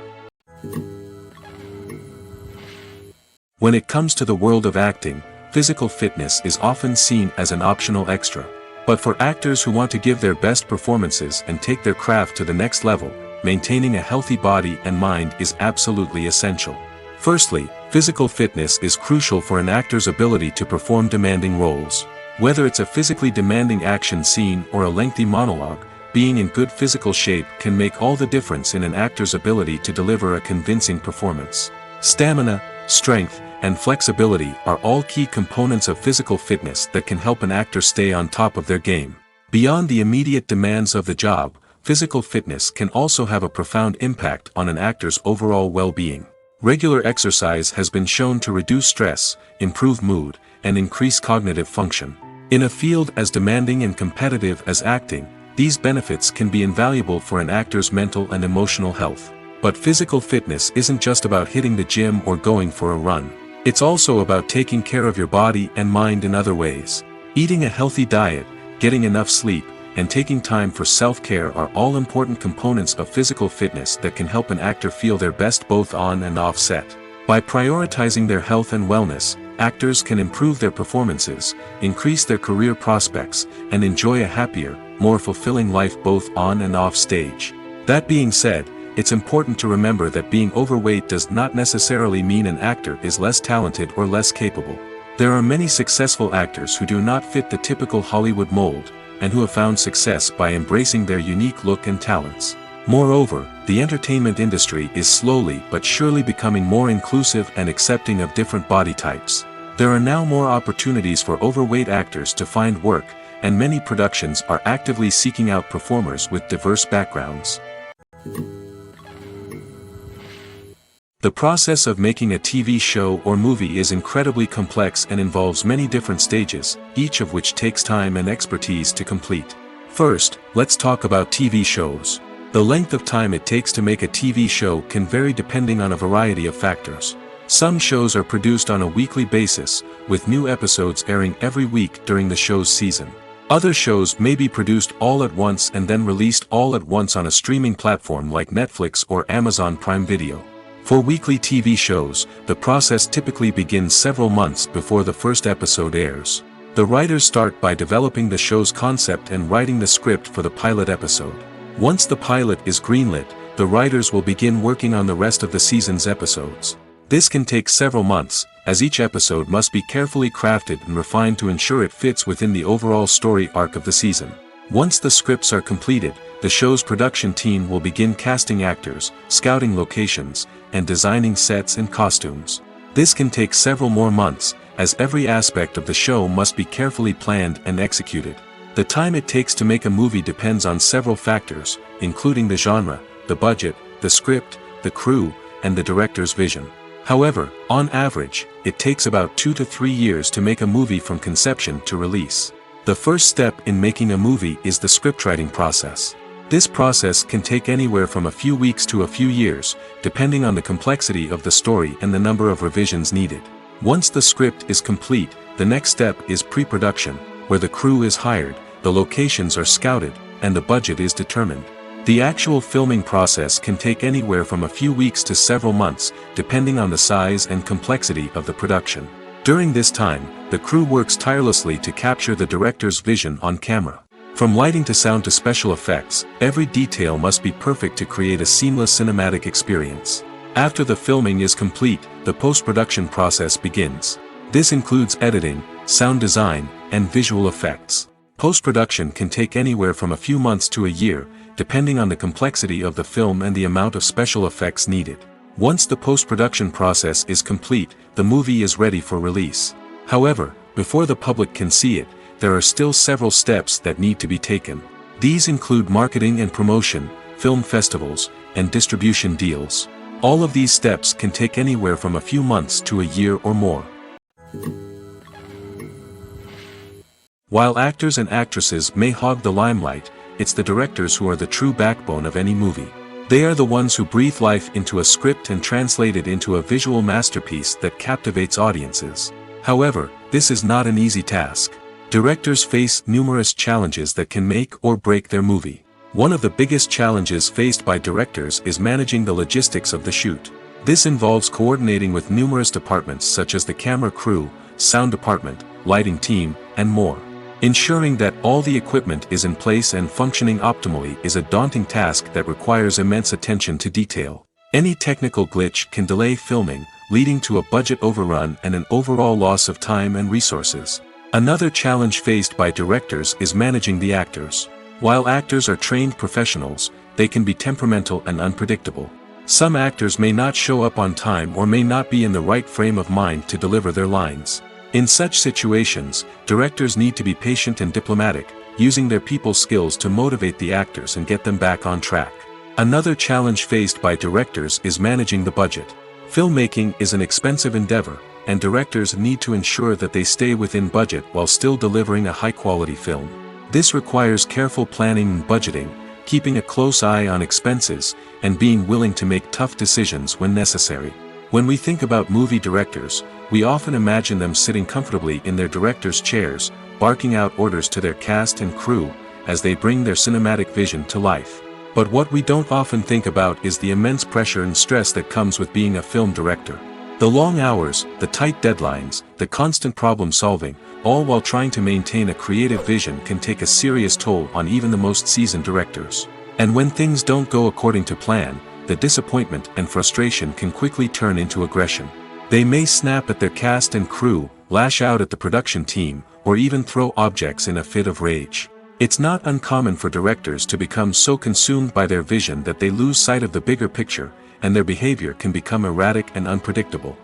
When it comes to the world of acting, physical fitness is often seen as an optional extra. But for actors who want to give their best performances and take their craft to the next level, maintaining a healthy body and mind is absolutely essential. Firstly, physical fitness is crucial for an actor's ability to perform demanding roles. Whether it's a physically demanding action scene or a lengthy monologue, being in good physical shape can make all the difference in an actor's ability to deliver a convincing performance. Stamina, strength, and flexibility are all key components of physical fitness that can help an actor stay on top of their game. Beyond the immediate demands of the job, physical fitness can also have a profound impact on an actor's overall well-being. Regular exercise has been shown to reduce stress, improve mood, and increase cognitive function. In a field as demanding and competitive as acting, these benefits can be invaluable for an actor's mental and emotional health. But physical fitness isn't just about hitting the gym or going for a run. It's also about taking care of your body and mind in other ways. Eating a healthy diet, getting enough sleep, and taking time for self-care are all important components of physical fitness that can help an actor feel their best both on and off set. By prioritizing their health and wellness, actors can improve their performances, increase their career prospects, and enjoy a happier, more fulfilling life both on and off stage. That being said, it's important to remember that being overweight does not necessarily mean an actor is less talented or less capable. There are many successful actors who do not fit the typical Hollywood mold, and who have found success by embracing their unique look and talents. Moreover, the entertainment industry is slowly but surely becoming more inclusive and accepting of different body types. There are now more opportunities for overweight actors to find work, and many productions are actively seeking out performers with diverse backgrounds. The process of making a TV show or movie is incredibly complex and involves many different stages, each of which takes time and expertise to complete. First, let's talk about TV shows. The length of time it takes to make a TV show can vary depending on a variety of factors. Some shows are produced on a weekly basis, with new episodes airing every week during the show's season. Other shows may be produced all at once and then released all at once on a streaming platform like Netflix or Amazon Prime Video. For weekly TV shows, the process typically begins several months before the first episode airs. The writers start by developing the show's concept and writing the script for the pilot episode. Once the pilot is greenlit, the writers will begin working on the rest of the season's episodes. This can take several months, as each episode must be carefully crafted and refined to ensure it fits within the overall story arc of the season. Once the scripts are completed, the show's production team will begin casting actors, scouting locations, and designing sets and costumes. This can take several more months, as every aspect of the show must be carefully planned and executed. The time it takes to make a movie depends on several factors, including the genre, the budget, the script, the crew, and the director's vision. However, on average, it takes about 2 to 3 years to make a movie from conception to release. The first step in making a movie is the scriptwriting process. This process can take anywhere from a few weeks to a few years, depending on the complexity of the story and the number of revisions needed. Once the script is complete, the next step is pre-production, where the crew is hired, the locations are scouted, and the budget is determined. The actual filming process can take anywhere from a few weeks to several months, depending on the size and complexity of the production. During this time, the crew works tirelessly to capture the director's vision on camera. From lighting to sound to special effects, every detail must be perfect to create a seamless cinematic experience. After the filming is complete, the post-production process begins. This includes editing, sound design, and visual effects. Post-production can take anywhere from a few months to a year, depending on the complexity of the film and the amount of special effects needed. Once the post-production process is complete, the movie is ready for release. However, before the public can see it, there are still several steps that need to be taken. These include marketing and promotion, film festivals, and distribution deals. All of these steps can take anywhere from a few months to a year or more. While actors and actresses may hog the limelight, it's the directors who are the true backbone of any movie. They are the ones who breathe life into a script and translate it into a visual masterpiece that captivates audiences. However, this is not an easy task. Directors face numerous challenges that can make or break their movie. One of the biggest challenges faced by directors is managing the logistics of the shoot. This involves coordinating with numerous departments such as the camera crew, sound department, lighting team, and more. Ensuring that all the equipment is in place and functioning optimally is a daunting task that requires immense attention to detail. Any technical glitch can delay filming, leading to a budget overrun and an overall loss of time and resources. Another challenge faced by directors is managing the actors. While actors are trained professionals, they can be temperamental and unpredictable. Some actors may not show up on time or may not be in the right frame of mind to deliver their lines. In such situations, directors need to be patient and diplomatic, using their people skills to motivate the actors and get them back on track. Another challenge faced by directors is managing the budget. Filmmaking is an expensive endeavor, and directors need to ensure that they stay within budget while still delivering a high-quality film. This requires careful planning and budgeting, keeping a close eye on expenses, and being willing to make tough decisions when necessary. When we think about movie directors, we often imagine them sitting comfortably in their director's chairs, barking out orders to their cast and crew, as they bring their cinematic vision to life. But what we don't often think about is the immense pressure and stress that comes with being a film director. The long hours, the tight deadlines, the constant problem solving, all while trying to maintain a creative vision can take a serious toll on even the most seasoned directors. And when things don't go according to plan, the disappointment and frustration can quickly turn into aggression. They may snap at their cast and crew, lash out at the production team, or even throw objects in a fit of rage. It's not uncommon for directors to become so consumed by their vision that they lose sight of the bigger picture, and their behavior can become erratic and unpredictable.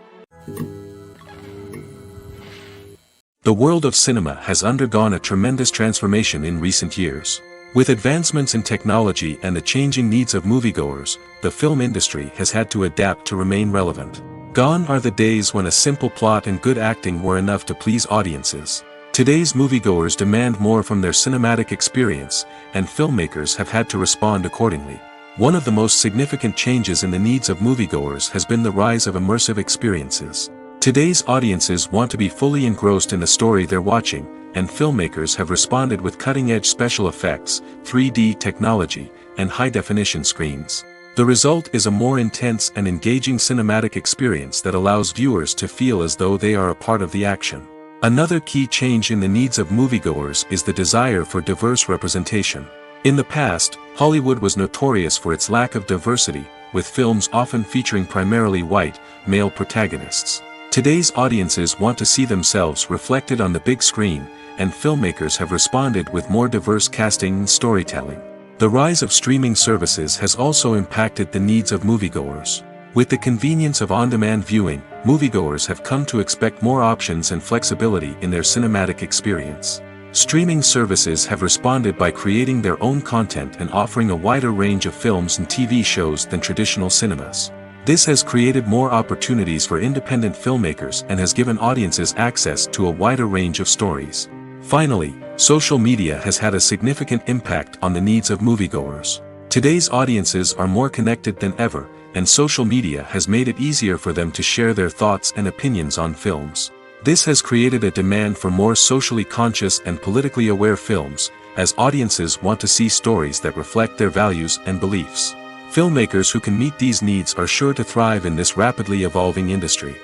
The world of cinema has undergone a tremendous transformation in recent years. With advancements in technology and the changing needs of moviegoers, the film industry has had to adapt to remain relevant. Gone are the days when a simple plot and good acting were enough to please audiences. Today's moviegoers demand more from their cinematic experience, and filmmakers have had to respond accordingly. One of the most significant changes in the needs of moviegoers has been the rise of immersive experiences. Today's audiences want to be fully engrossed in the story they're watching, and filmmakers have responded with cutting-edge special effects, 3D technology, and high-definition screens. The result is a more intense and engaging cinematic experience that allows viewers to feel as though they are a part of the action. Another key change in the needs of moviegoers is the desire for diverse representation. In the past, Hollywood was notorious for its lack of diversity, with films often featuring primarily white, male protagonists. Today's audiences want to see themselves reflected on the big screen, and filmmakers have responded with more diverse casting and storytelling. The rise of streaming services has also impacted the needs of moviegoers. With the convenience of on-demand viewing, moviegoers have come to expect more options and flexibility in their cinematic experience. Streaming services have responded by creating their own content and offering a wider range of films and TV shows than traditional cinemas. This has created more opportunities for independent filmmakers and has given audiences access to a wider range of stories. Finally, social media has had a significant impact on the needs of moviegoers. Today's audiences are more connected than ever, and social media has made it easier for them to share their thoughts and opinions on films. This has created a demand for more socially conscious and politically aware films, as audiences want to see stories that reflect their values and beliefs. Filmmakers who can meet these needs are sure to thrive in this rapidly evolving industry.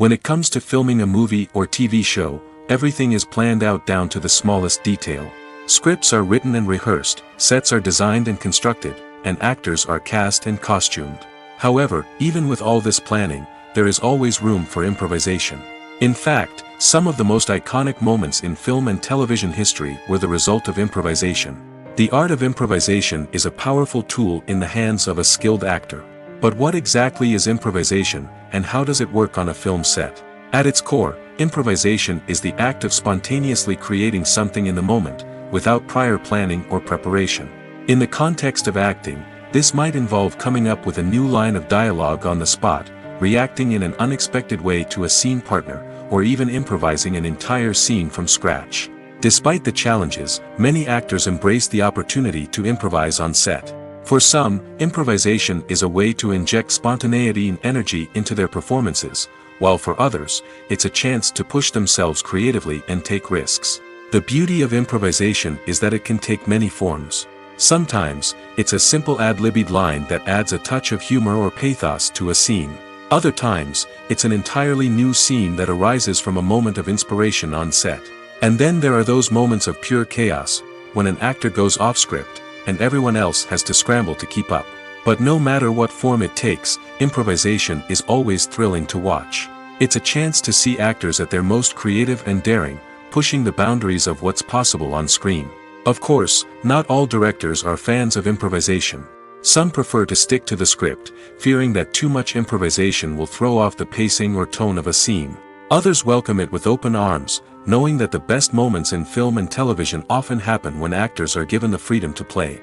When it comes to filming a movie or TV show, everything is planned out down to the smallest detail. Scripts are written and rehearsed, sets are designed and constructed, and actors are cast and costumed. However, even with all this planning, there is always room for improvisation. In fact, some of the most iconic moments in film and television history were the result of improvisation. The art of improvisation is a powerful tool in the hands of a skilled actor. But what exactly is improvisation, and how does it work on a film set? At its core, improvisation is the act of spontaneously creating something in the moment, without prior planning or preparation. In the context of acting, this might involve coming up with a new line of dialogue on the spot, reacting in an unexpected way to a scene partner, or even improvising an entire scene from scratch. Despite the challenges, many actors embrace the opportunity to improvise on set. For some, improvisation is a way to inject spontaneity and energy into their performances, while for others, it's a chance to push themselves creatively and take risks. The beauty of improvisation is that it can take many forms. Sometimes, it's a simple ad-libbed line that adds a touch of humor or pathos to a scene. Other times, it's an entirely new scene that arises from a moment of inspiration on set. And then there are those moments of pure chaos, when an actor goes off script, and everyone else has to scramble to keep up. But no matter what form it takes, improvisation is always thrilling to watch. It's a chance to see actors at their most creative and daring, pushing the boundaries of what's possible on screen. Of course, not all directors are fans of improvisation. Some prefer to stick to the script, fearing that too much improvisation will throw off the pacing or tone of a scene. Others welcome it with open arms, knowing that the best moments in film and television often happen when actors are given the freedom to play.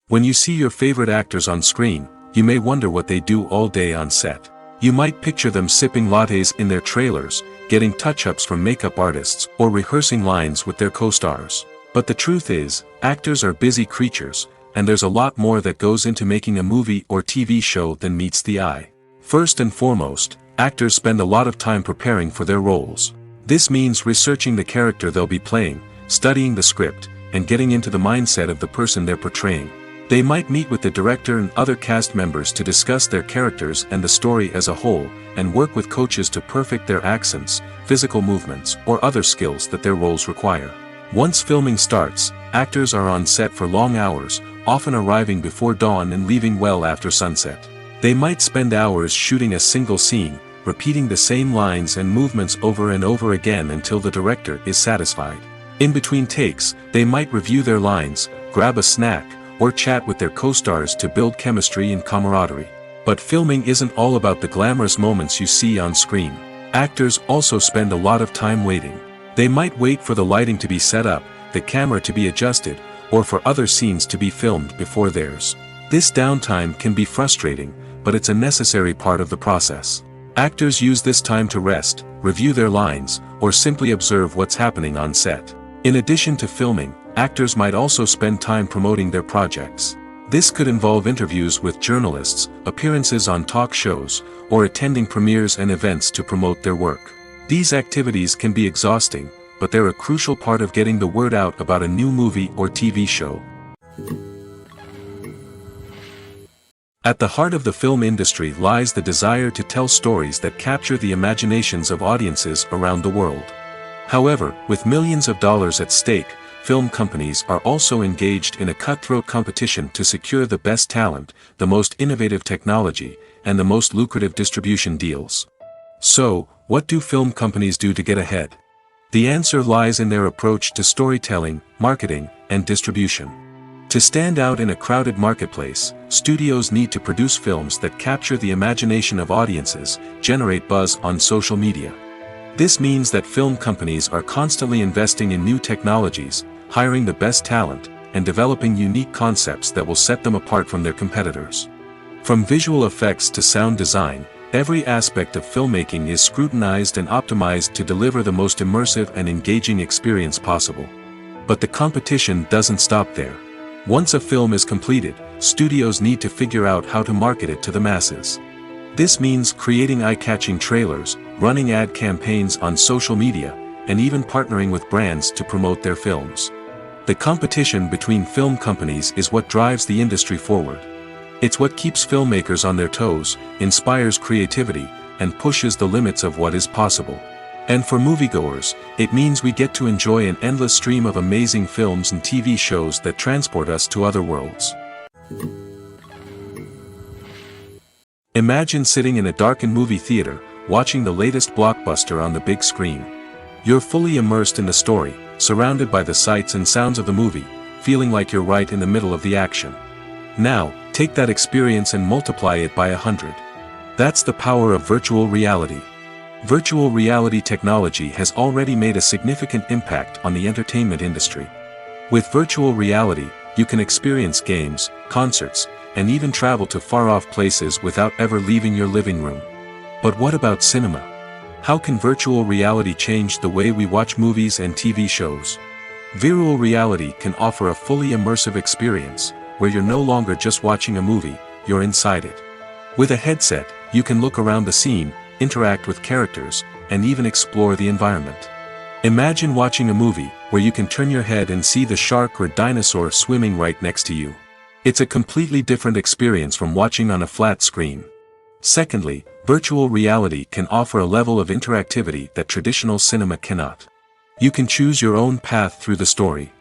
When you see your favorite actors on screen, you may wonder what they do all day on set. You might picture them sipping lattes in their trailers, getting touch-ups from makeup artists, or rehearsing lines with their co-stars. But the truth is, actors are busy creatures, and there's a lot more that goes into making a movie or TV show than meets the eye. First and foremost, actors spend a lot of time preparing for their roles. This means researching the character they'll be playing, studying the script, and getting into the mindset of the person they're portraying. They might meet with the director and other cast members to discuss their characters and the story as a whole, and work with coaches to perfect their accents, physical movements, or other skills that their roles require. Once filming starts, actors are on set for long hours, often arriving before dawn and leaving well after sunset. They might spend hours shooting a single scene, repeating the same lines and movements over and over again until the director is satisfied. In between takes, they might review their lines, grab a snack, or chat with their co-stars to build chemistry and camaraderie. But filming isn't all about the glamorous moments you see on screen. Actors also spend a lot of time waiting. They might wait for the lighting to be set up, the camera to be adjusted, or for other scenes to be filmed before theirs. This downtime can be frustrating, but it's a necessary part of the process. Actors use this time to rest, review their lines, or simply observe what's happening on set. In addition to filming, actors might also spend time promoting their projects. This could involve interviews with journalists, appearances on talk shows, or attending premieres and events to promote their work. These activities can be exhausting, but they're a crucial part of getting the word out about a new movie or TV show. At the heart of the film industry lies the desire to tell stories that capture the imaginations of audiences around the world. However, with millions of dollars at stake, film companies are also engaged in a cutthroat competition to secure the best talent, the most innovative technology, and the most lucrative distribution deals. So, what do film companies do to get ahead? The answer lies in their approach to storytelling, marketing, and distribution. To stand out in a crowded marketplace, studios need to produce films that capture the imagination of audiences, generate buzz on social media. This means that film companies are constantly investing in new technologies, hiring the best talent, and developing unique concepts that will set them apart from their competitors. From visual effects to sound design, every aspect of filmmaking is scrutinized and optimized to deliver the most immersive and engaging experience possible. But the competition doesn't stop there. Once a film is completed, studios need to figure out how to market it to the masses. This means creating eye-catching trailers, running ad campaigns on social media, and even partnering with brands to promote their films. The competition between film companies is what drives the industry forward. It's what keeps filmmakers on their toes, inspires creativity, and pushes the limits of what is possible. And for moviegoers, it means we get to enjoy an endless stream of amazing films and TV shows that transport us to other worlds. Imagine sitting in a darkened movie theater, watching the latest blockbuster on the big screen. You're fully immersed in the story, surrounded by the sights and sounds of the movie, feeling like you're right in the middle of the action. Now, take that experience and multiply it by 100. That's the power of virtual reality. Virtual reality technology has already made a significant impact on the entertainment industry. With virtual reality, you can experience games, concerts, and even travel to far-off places without ever leaving your living room. But what about cinema? How can virtual reality change the way we watch movies and TV shows? Virtual reality can offer a fully immersive experience, where you're no longer just watching a movie, you're inside it. With a headset, you can look around the scene, interact with characters, and even explore the environment. Imagine watching a movie where you can turn your head and see the shark or dinosaur swimming right next to you. It's a completely different experience from watching on a flat screen. Secondly, virtual reality can offer a level of interactivity that traditional cinema cannot. You can choose your own path through the story.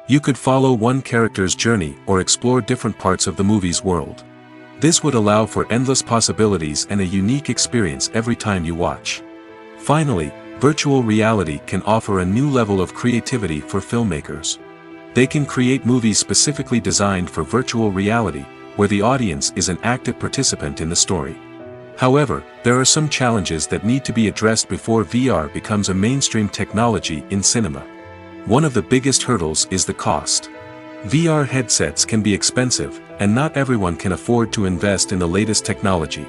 You could follow one character's journey or explore different parts of the movie's world. This would allow for endless possibilities and a unique experience every time you watch. Finally, virtual reality can offer a new level of creativity for filmmakers. They can create movies specifically designed for virtual reality, where the audience is an active participant in the story. However, there are some challenges that need to be addressed before VR becomes a mainstream technology in cinema. One of the biggest hurdles is the cost. VR headsets can be expensive, and not everyone can afford to invest in the latest technology.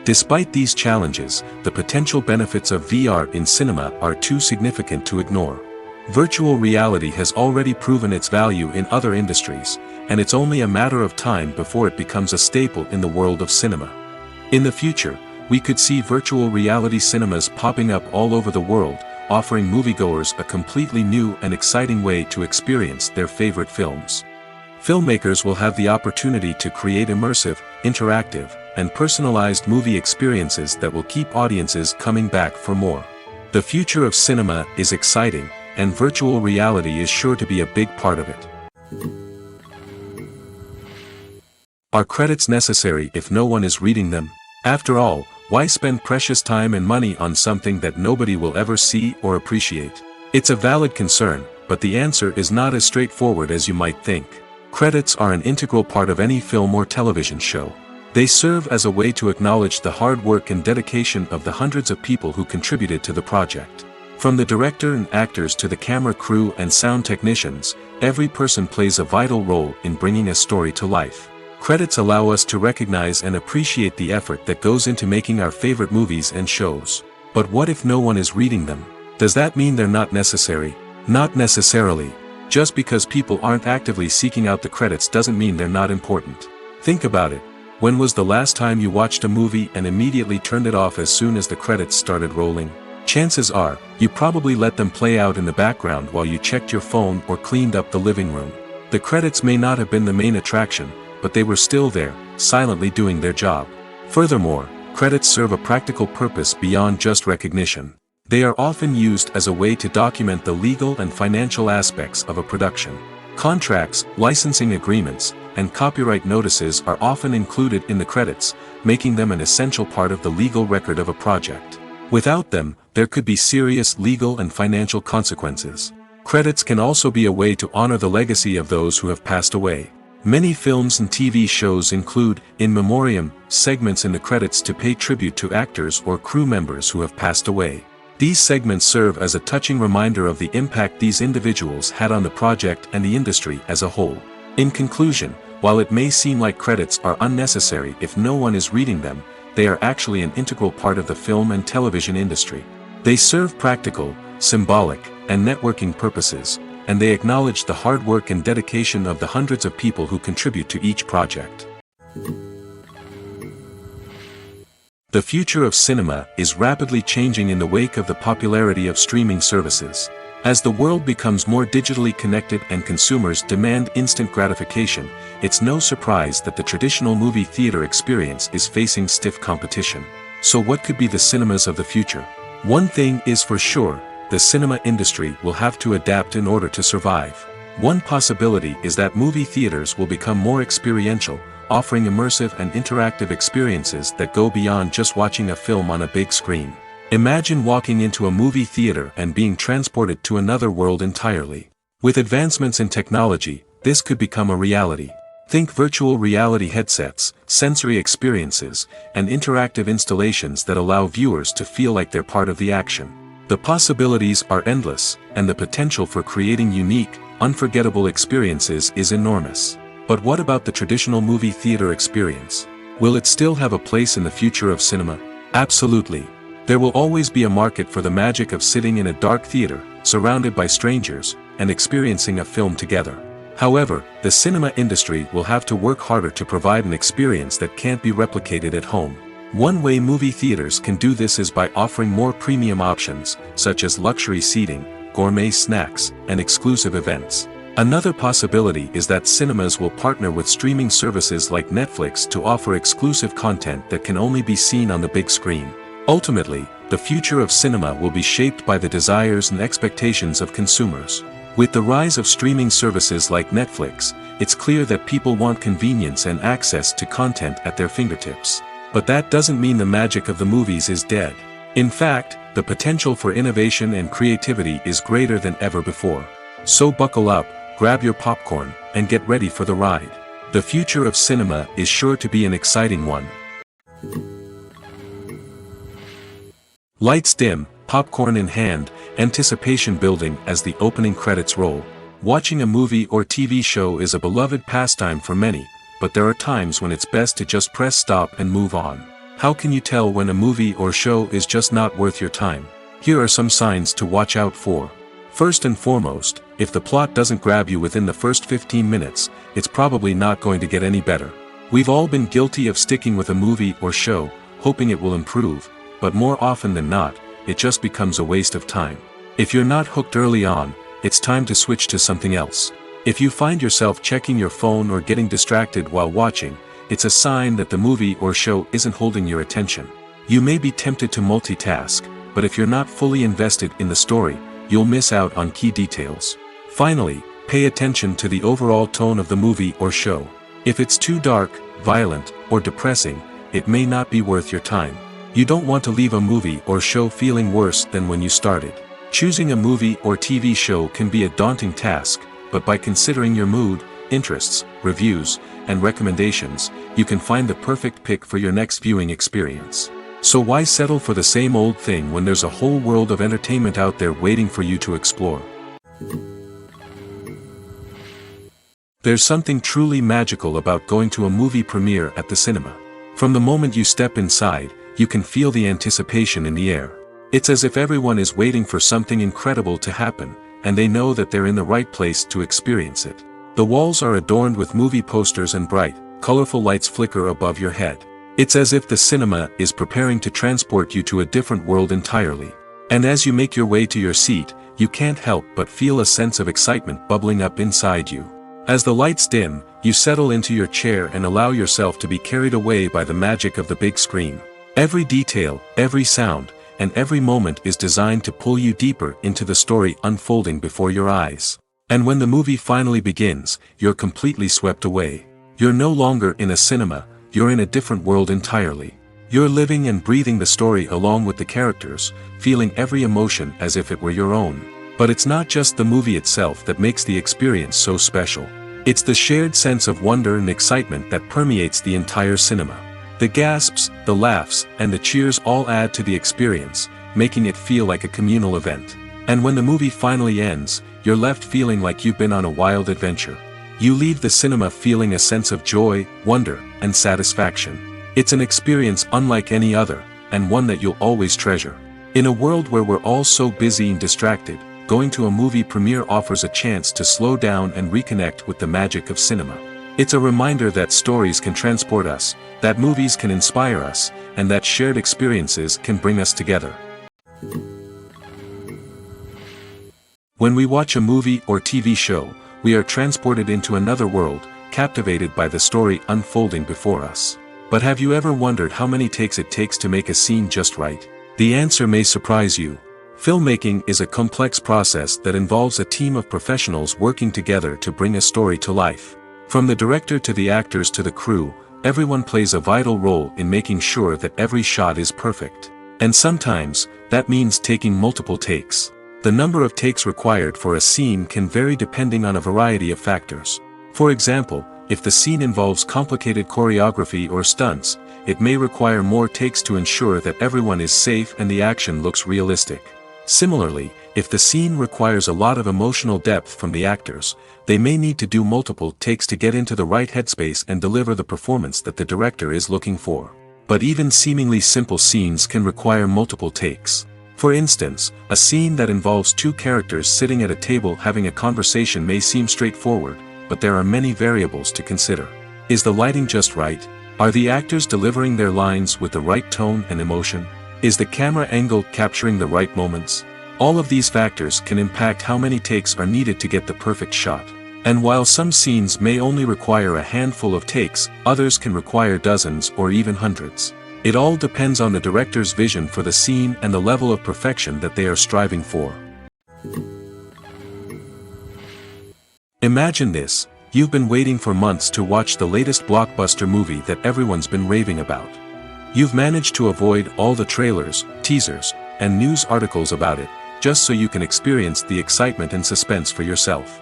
Despite these challenges, the potential benefits of VR in cinema are too significant to ignore. Virtual reality has already proven its value in other industries, and it's only a matter of time before it becomes a staple in the world of cinema. In the future, we could see virtual reality cinemas popping up all over the world, offering moviegoers a completely new and exciting way to experience their favorite films. Filmmakers will have the opportunity to create immersive, interactive, and personalized movie experiences that will keep audiences coming back for more. The future of cinema is exciting, and virtual reality is sure to be a big part of it. Are credits necessary if no one is reading them? After all, why spend precious time and money on something that nobody will ever see or appreciate? It's a valid concern, but the answer is not as straightforward as you might think. Credits are an integral part of any film or television show. They serve as a way to acknowledge the hard work and dedication of the hundreds of people who contributed to the project. From the director and actors to the camera crew and sound technicians, every person plays a vital role in bringing a story to life. Credits allow us to recognize and appreciate the effort that goes into making our favorite movies and shows. But what if no one is reading them? Does that mean they're not necessary? Not necessarily. Just because people aren't actively seeking out the credits doesn't mean they're not important. Think about it. When was the last time you watched a movie and immediately turned it off as soon as the credits started rolling? Chances are, you probably let them play out in the background while you checked your phone or cleaned up the living room. The credits may not have been the main attraction, but they were still there, silently doing their job. Furthermore, credits serve a practical purpose beyond just recognition. They are often used as a way to document the legal and financial aspects of a production. Contracts, licensing agreements, and copyright notices are often included in the credits, making them an essential part of the legal record of a project. Without them, there could be serious legal and financial consequences. Credits can also be a way to honor the legacy of those who have passed away. Many films and TV shows include, in memoriam, segments in the credits to pay tribute to actors or crew members who have passed away. These segments serve as a touching reminder of the impact these individuals had on the project and the industry as a whole. In conclusion, while it may seem like credits are unnecessary if no one is reading them, they are actually an integral part of the film and television industry. They serve practical, symbolic, and networking purposes, and they acknowledge the hard work and dedication of the hundreds of people who contribute to each project. The future of cinema is rapidly changing in the wake of the popularity of streaming services. As the world becomes more digitally connected and consumers demand instant gratification, it's no surprise that the traditional movie theater experience is facing stiff competition. So what could be the cinemas of the future? One thing is for sure, the cinema industry will have to adapt in order to survive. One possibility is that movie theaters will become more experiential, offering immersive and interactive experiences that go beyond just watching a film on a big screen. Imagine walking into a movie theater and being transported to another world entirely. With advancements in technology, this could become a reality. Think virtual reality headsets, sensory experiences, and interactive installations that allow viewers to feel like they're part of the action. The possibilities are endless, and the potential for creating unique, unforgettable experiences is enormous. But what about the traditional movie theater experience? Will it still have a place in the future of cinema? Absolutely. There will always be a market for the magic of sitting in a dark theater, surrounded by strangers, and experiencing a film together. However, the cinema industry will have to work harder to provide an experience that can't be replicated at home. One way movie theaters can do this is by offering more premium options, such as luxury seating, gourmet snacks, and exclusive events. Another possibility is that cinemas will partner with streaming services like Netflix to offer exclusive content that can only be seen on the big screen. Ultimately, the future of cinema will be shaped by the desires and expectations of consumers. With the rise of streaming services like Netflix, it's clear that people want convenience and access to content at their fingertips. But that doesn't mean the magic of the movies is dead. In fact, the potential for innovation and creativity is greater than ever before. So buckle up, grab your popcorn, and get ready for the ride. The future of cinema is sure to be an exciting one. Lights dim, popcorn in hand, anticipation building as the opening credits roll. Watching a movie or TV show is a beloved pastime for many, but there are times when it's best to just press stop and move on. How can you tell when a movie or show is just not worth your time? Here are some signs to watch out for. First and foremost, if the plot doesn't grab you within the first 15 minutes, it's probably not going to get any better. We've all been guilty of sticking with a movie or show, hoping it will improve, but more often than not, it just becomes a waste of time. If you're not hooked early on, it's time to switch to something else. If you find yourself checking your phone or getting distracted while watching, it's a sign that the movie or show isn't holding your attention. You may be tempted to multitask, but if you're not fully invested in the story, you'll miss out on key details. Finally, pay attention to the overall tone of the movie or show. If it's too dark, violent, or depressing, it may not be worth your time. You don't want to leave a movie or show feeling worse than when you started. Choosing a movie or TV show can be a daunting task, but by considering your mood, interests, reviews, and recommendations, you can find the perfect pick for your next viewing experience. So why settle for the same old thing when there's a whole world of entertainment out there waiting for you to explore? There's something truly magical about going to a movie premiere at the cinema. From the moment you step inside, you can feel the anticipation in the air. It's as if everyone is waiting for something incredible to happen, and they know that they're in the right place to experience it. The walls are adorned with movie posters and bright, colorful lights flicker above your head. It's as if the cinema is preparing to transport you to a different world entirely. And as you make your way to your seat, you can't help but feel a sense of excitement bubbling up inside you. As the lights dim, you settle into your chair and allow yourself to be carried away by the magic of the big screen. Every detail, every sound, and every moment is designed to pull you deeper into the story unfolding before your eyes. And when the movie finally begins, you're completely swept away. You're no longer in a cinema, you're in a different world entirely. You're living and breathing the story along with the characters, feeling every emotion as if it were your own. But it's not just the movie itself that makes the experience so special. It's the shared sense of wonder and excitement that permeates the entire cinema. The gasps, the laughs, and the cheers all add to the experience, making it feel like a communal event. And when the movie finally ends, you're left feeling like you've been on a wild adventure. You leave the cinema feeling a sense of joy, wonder, and satisfaction. It's an experience unlike any other, and one that you'll always treasure. In a world where we're all so busy and distracted, going to a movie premiere offers a chance to slow down and reconnect with the magic of cinema. It's a reminder that stories can transport us, that movies can inspire us, and that shared experiences can bring us together. When we watch a movie or TV show, we are transported into another world, captivated by the story unfolding before us. But have you ever wondered how many takes it takes to make a scene just right? The answer may surprise you. Filmmaking is a complex process that involves a team of professionals working together to bring a story to life. From the director to the actors to the crew, everyone plays a vital role in making sure that every shot is perfect. And sometimes, that means taking multiple takes. The number of takes required for a scene can vary depending on a variety of factors. For example, if the scene involves complicated choreography or stunts, it may require more takes to ensure that everyone is safe and the action looks realistic. Similarly, if the scene requires a lot of emotional depth from the actors, they may need to do multiple takes to get into the right headspace and deliver the performance that the director is looking for. But even seemingly simple scenes can require multiple takes. For instance, a scene that involves two characters sitting at a table having a conversation may seem straightforward, but there are many variables to consider. Is the lighting just right? Are the actors delivering their lines with the right tone and emotion? Is the camera angle capturing the right moments? All of these factors can impact how many takes are needed to get the perfect shot. And while some scenes may only require a handful of takes, others can require dozens or even hundreds. It all depends on the director's vision for the scene and the level of perfection that they are striving for. Imagine this: you've been waiting for months to watch the latest blockbuster movie that everyone's been raving about. You've managed to avoid all the trailers, teasers, and news articles about it, just so you can experience the excitement and suspense for yourself.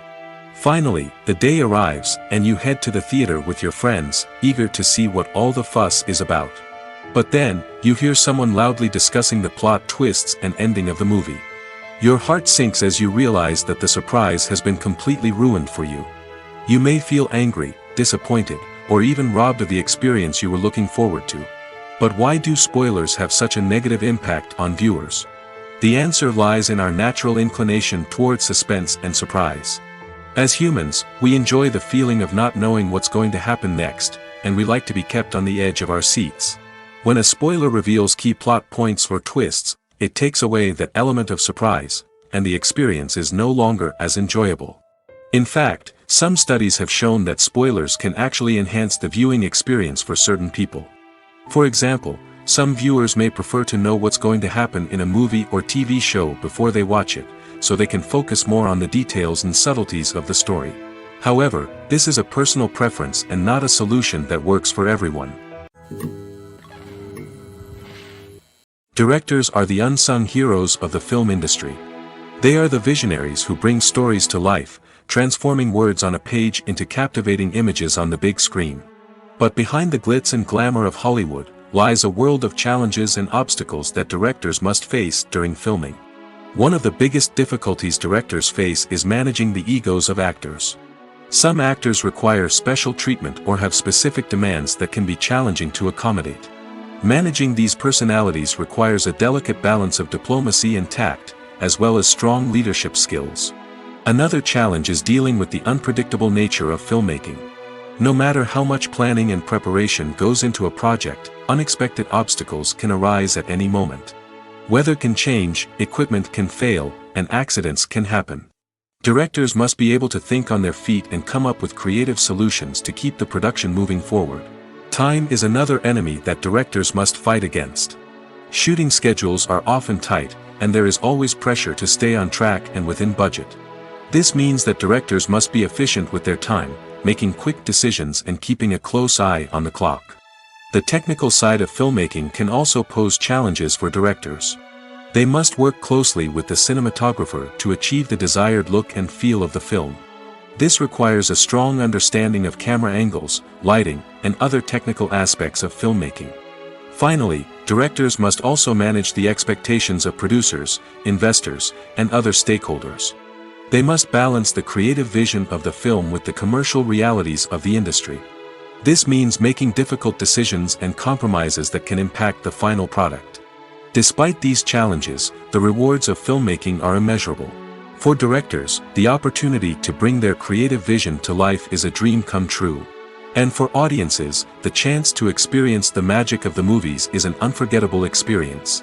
Finally, the day arrives, and you head to the theater with your friends, eager to see what all the fuss is about. But then, you hear someone loudly discussing the plot twists and ending of the movie. Your heart sinks as you realize that the surprise has been completely ruined for you. You may feel angry, disappointed, or even robbed of the experience you were looking forward to. But why do spoilers have such a negative impact on viewers? The answer lies in our natural inclination toward suspense and surprise. As humans, we enjoy the feeling of not knowing what's going to happen next, and we like to be kept on the edge of our seats. When a spoiler reveals key plot points or twists, it takes away that element of surprise, and the experience is no longer as enjoyable. In fact, some studies have shown that spoilers can actually enhance the viewing experience for certain people. For example, some viewers may prefer to know what's going to happen in a movie or TV show before they watch it, so they can focus more on the details and subtleties of the story. However, this is a personal preference and not a solution that works for everyone. Directors are the unsung heroes of the film industry. They are the visionaries who bring stories to life, transforming words on a page into captivating images on the big screen. But behind the glitz and glamour of Hollywood, lies a world of challenges and obstacles that directors must face during filming. One of the biggest difficulties directors face is managing the egos of actors. Some actors require special treatment or have specific demands that can be challenging to accommodate. Managing these personalities requires a delicate balance of diplomacy and tact, as well as strong leadership skills. Another challenge is dealing with the unpredictable nature of filmmaking. No matter how much planning and preparation goes into a project, unexpected obstacles can arise at any moment. Weather can change, equipment can fail, and accidents can happen. Directors must be able to think on their feet and come up with creative solutions to keep the production moving forward. Time is another enemy that directors must fight against. Shooting schedules are often tight, and there is always pressure to stay on track and within budget. This means that directors must be efficient with their time, making quick decisions and keeping a close eye on the clock. The technical side of filmmaking can also pose challenges for directors. They must work closely with the cinematographer to achieve the desired look and feel of the film. This requires a strong understanding of camera angles, lighting, and other technical aspects of filmmaking. Finally, directors must also manage the expectations of producers, investors, and other stakeholders. They must balance the creative vision of the film with the commercial realities of the industry. This means making difficult decisions and compromises that can impact the final product. Despite these challenges, the rewards of filmmaking are immeasurable. For directors, the opportunity to bring their creative vision to life is a dream come true. And for audiences, the chance to experience the magic of the movies is an unforgettable experience.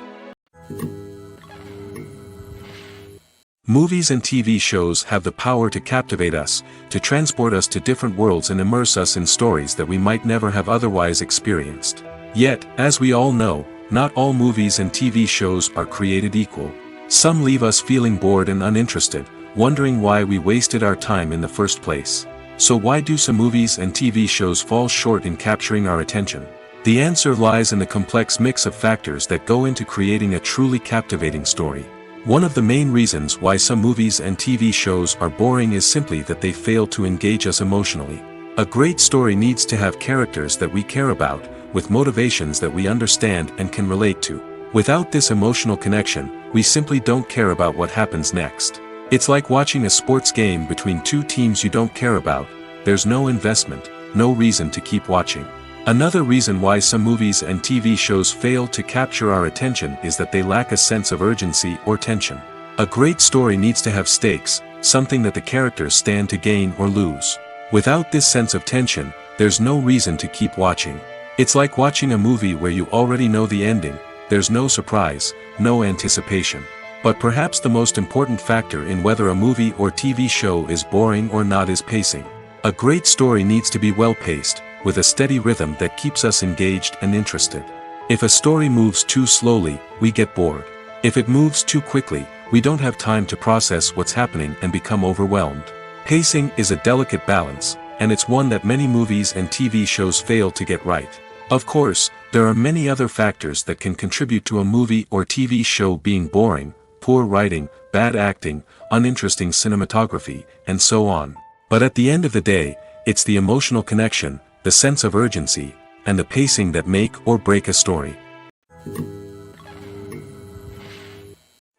Movies and TV shows have the power to captivate us, to transport us to different worlds and immerse us in stories that we might never have otherwise experienced. Yet, as we all know, not all movies and TV shows are created equal. Some leave us feeling bored and uninterested, wondering why we wasted our time in the first place. So why do some movies and TV shows fall short in capturing our attention? The answer lies in the complex mix of factors that go into creating a truly captivating story. One of the main reasons why some movies and TV shows are boring is simply that they fail to engage us emotionally. A great story needs to have characters that we care about, with motivations that we understand and can relate to. Without this emotional connection, we simply don't care about what happens next. It's like watching a sports game between two teams you don't care about. There's no investment, no reason to keep watching. Another reason why some movies and TV shows fail to capture our attention is that they lack a sense of urgency or tension. A great story needs to have stakes, something that the characters stand to gain or lose. Without this sense of tension, there's no reason to keep watching. It's like watching a movie where you already know the ending. There's no surprise, no anticipation. But perhaps the most important factor in whether a movie or TV show is boring or not is pacing. A great story needs to be well-paced, with a steady rhythm that keeps us engaged and interested. If a story moves too slowly, we get bored. If it moves too quickly, we don't have time to process what's happening and become overwhelmed. Pacing is a delicate balance, and it's one that many movies and TV shows fail to get right. Of course, there are many other factors that can contribute to a movie or TV show being boring: poor writing, bad acting, uninteresting cinematography, and so on. But at the end of the day, it's the emotional connection, the sense of urgency, and the pacing that make or break a story.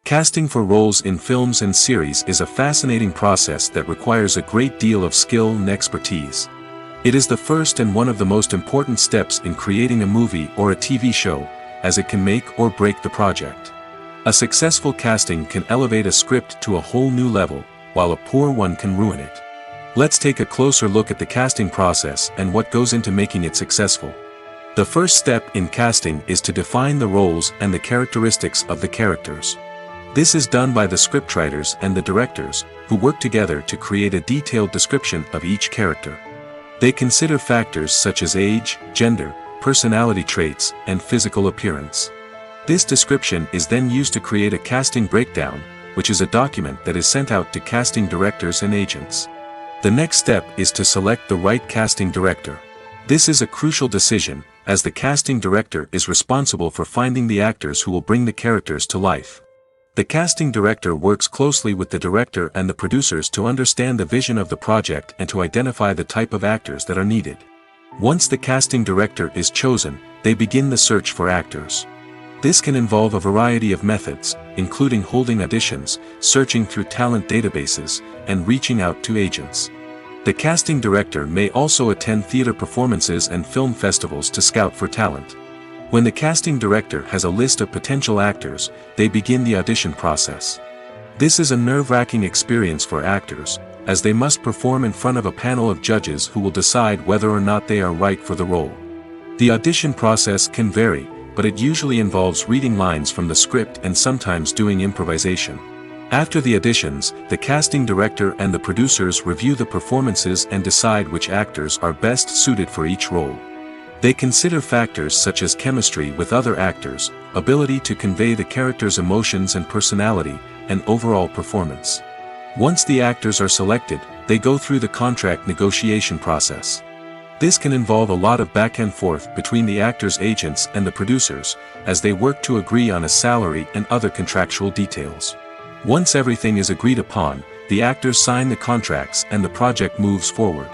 Casting for roles in films and series is a fascinating process that requires a great deal of skill and expertise. It is the first and one of the most important steps in creating a movie or a TV show, as it can make or break the project. A successful casting can elevate a script to a whole new level, while a poor one can ruin it. Let's take a closer look at the casting process and what goes into making it successful. The first step in casting is to define the roles and the characteristics of the characters. This is done by the scriptwriters and the directors, who work together to create a detailed description of each character. They consider factors such as age, gender, personality traits, and physical appearance. This description is then used to create a casting breakdown, which is a document that is sent out to casting directors and agents. The next step is to select the right casting director. This is a crucial decision, as the casting director is responsible for finding the actors who will bring the characters to life. The casting director works closely with the director and the producers to understand the vision of the project and to identify the type of actors that are needed. Once the casting director is chosen, they begin the search for actors. This can involve a variety of methods, including holding auditions, searching through talent databases, and reaching out to agents. The casting director may also attend theater performances and film festivals to scout for talent. When the casting director has a list of potential actors, they begin the audition process. This is a nerve-wracking experience for actors, as they must perform in front of a panel of judges who will decide whether or not they are right for the role. The audition process can vary, but it usually involves reading lines from the script and sometimes doing improvisation. After the auditions, the casting director and the producers review the performances and decide which actors are best suited for each role. They consider factors such as chemistry with other actors, ability to convey the character's emotions and personality, and overall performance. Once the actors are selected, they go through the contract negotiation process. This can involve a lot of back and forth between the actors' agents and the producers, as they work to agree on a salary and other contractual details. Once everything is agreed upon, the actors sign the contracts and the project moves forward.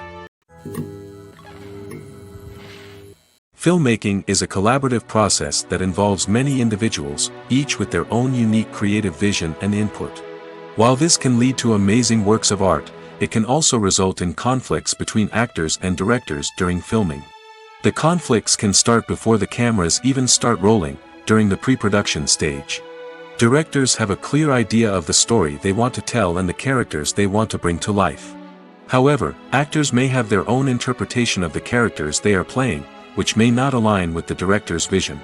Filmmaking is a collaborative process that involves many individuals, each with their own unique creative vision and input. While this can lead to amazing works of art, it can also result in conflicts between actors and directors during filming. The conflicts can start before the cameras even start rolling, during the pre-production stage. Directors have a clear idea of the story they want to tell and the characters they want to bring to life. However, actors may have their own interpretation of the characters they are playing, which may not align with the director's vision.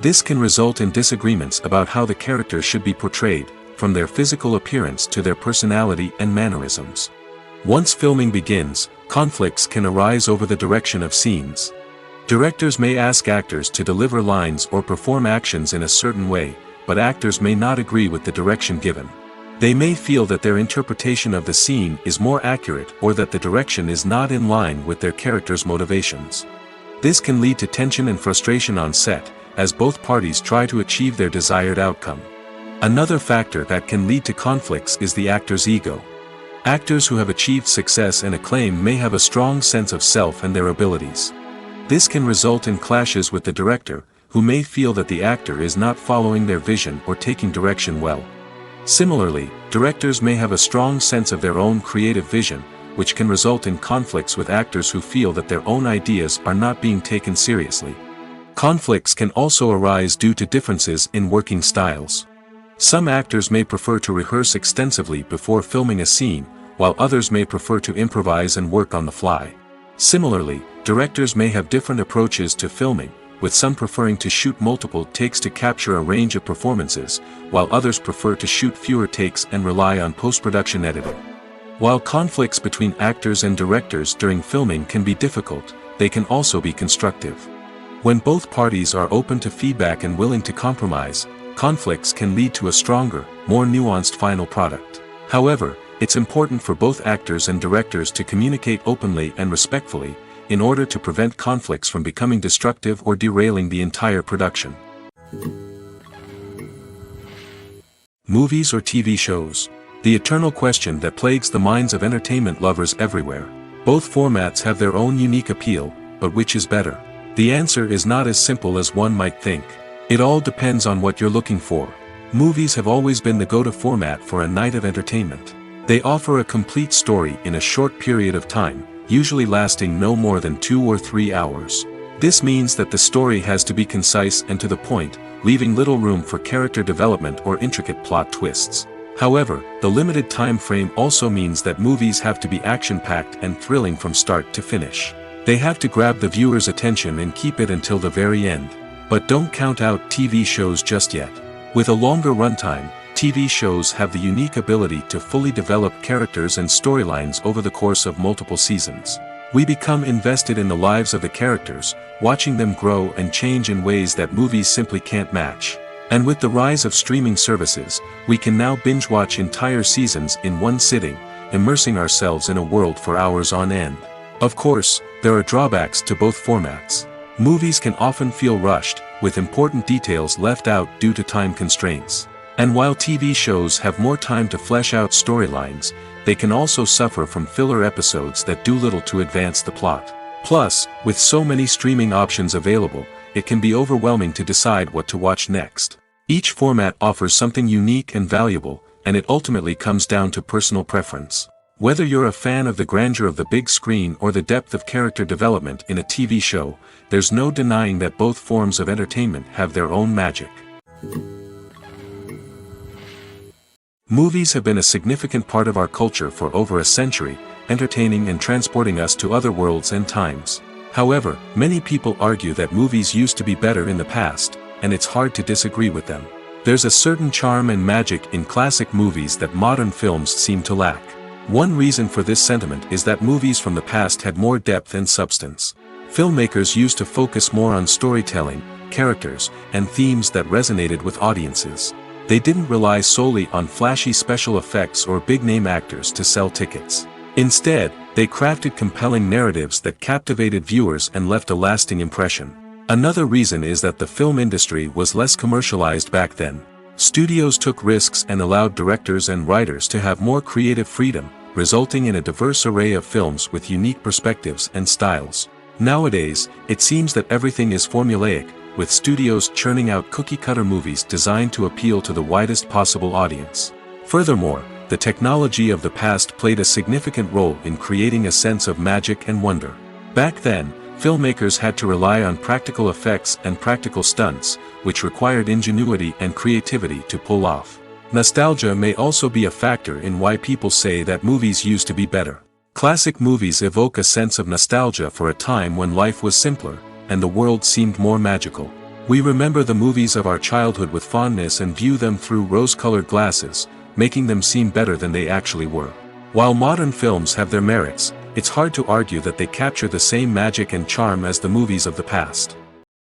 This can result in disagreements about how the characters should be portrayed, from their physical appearance to their personality and mannerisms. Once filming begins, conflicts can arise over the direction of scenes. Directors may ask actors to deliver lines or perform actions in a certain way, but actors may not agree with the direction given. They may feel that their interpretation of the scene is more accurate or that the direction is not in line with their character's motivations. This can lead to tension and frustration on set, as both parties try to achieve their desired outcome. Another factor that can lead to conflicts is the actor's ego. Actors who have achieved success and acclaim may have a strong sense of self and their abilities. This can result in clashes with the director, who may feel that the actor is not following their vision or taking direction well. Similarly, directors may have a strong sense of their own creative vision, which can result in conflicts with actors who feel that their own ideas are not being taken seriously. Conflicts can also arise due to differences in working styles. Some actors may prefer to rehearse extensively before filming a scene, while others may prefer to improvise and work on the fly. Similarly, directors may have different approaches to filming, with some preferring to shoot multiple takes to capture a range of performances, while others prefer to shoot fewer takes and rely on post-production editing. While conflicts between actors and directors during filming can be difficult, they can also be constructive. When both parties are open to feedback and willing to compromise, conflicts can lead to a stronger, more nuanced final product. However, it's important for both actors and directors to communicate openly and respectfully, in order to prevent conflicts from becoming destructive or derailing the entire production. Movies or TV shows? The eternal question that plagues the minds of entertainment lovers everywhere. Both formats have their own unique appeal, but which is better? The answer is not as simple as one might think. It all depends on what you're looking for. Movies have always been the go-to format for a night of entertainment. They offer a complete story in a short period of time, usually lasting no more than 2 or 3 hours. This means that the story has to be concise and to the point, leaving little room for character development or intricate plot twists. However, the limited time frame also means that movies have to be action-packed and thrilling from start to finish. They have to grab the viewer's attention and keep it until the very end. But don't count out TV shows just yet. With a longer runtime, TV shows have the unique ability to fully develop characters and storylines over the course of multiple seasons. We become invested in the lives of the characters, watching them grow and change in ways that movies simply can't match. And with the rise of streaming services, we can now binge-watch entire seasons in one sitting, immersing ourselves in a world for hours on end. Of course, there are drawbacks to both formats. Movies can often feel rushed, with important details left out due to time constraints. And while TV shows have more time to flesh out storylines, they can also suffer from filler episodes that do little to advance the plot. Plus, with so many streaming options available, it can be overwhelming to decide what to watch next. Each format offers something unique and valuable, and it ultimately comes down to personal preference. Whether you're a fan of the grandeur of the big screen or the depth of character development in a TV show, there's no denying that both forms of entertainment have their own magic. Movies have been a significant part of our culture for over a century, entertaining and transporting us to other worlds and times. However, many people argue that movies used to be better in the past, and it's hard to disagree with them. There's a certain charm and magic in classic movies that modern films seem to lack. One reason for this sentiment is that movies from the past had more depth and substance. Filmmakers used to focus more on storytelling, characters, and themes that resonated with audiences. They didn't rely solely on flashy special effects or big-name actors to sell tickets. Instead, they crafted compelling narratives that captivated viewers and left a lasting impression. Another reason is that the film industry was less commercialized back then. Studios took risks and allowed directors and writers to have more creative freedom, resulting in a diverse array of films with unique perspectives and styles. Nowadays, it seems that everything is formulaic, with studios churning out cookie-cutter movies designed to appeal to the widest possible audience. Furthermore, the technology of the past played a significant role in creating a sense of magic and wonder. Back then, filmmakers had to rely on practical effects and practical stunts, which required ingenuity and creativity to pull off. Nostalgia may also be a factor in why people say that movies used to be better. Classic movies evoke a sense of nostalgia for a time when life was simpler, and the world seemed more magical. We remember the movies of our childhood with fondness and view them through rose-colored glasses, making them seem better than they actually were. While modern films have their merits, it's hard to argue that they capture the same magic and charm as the movies of the past.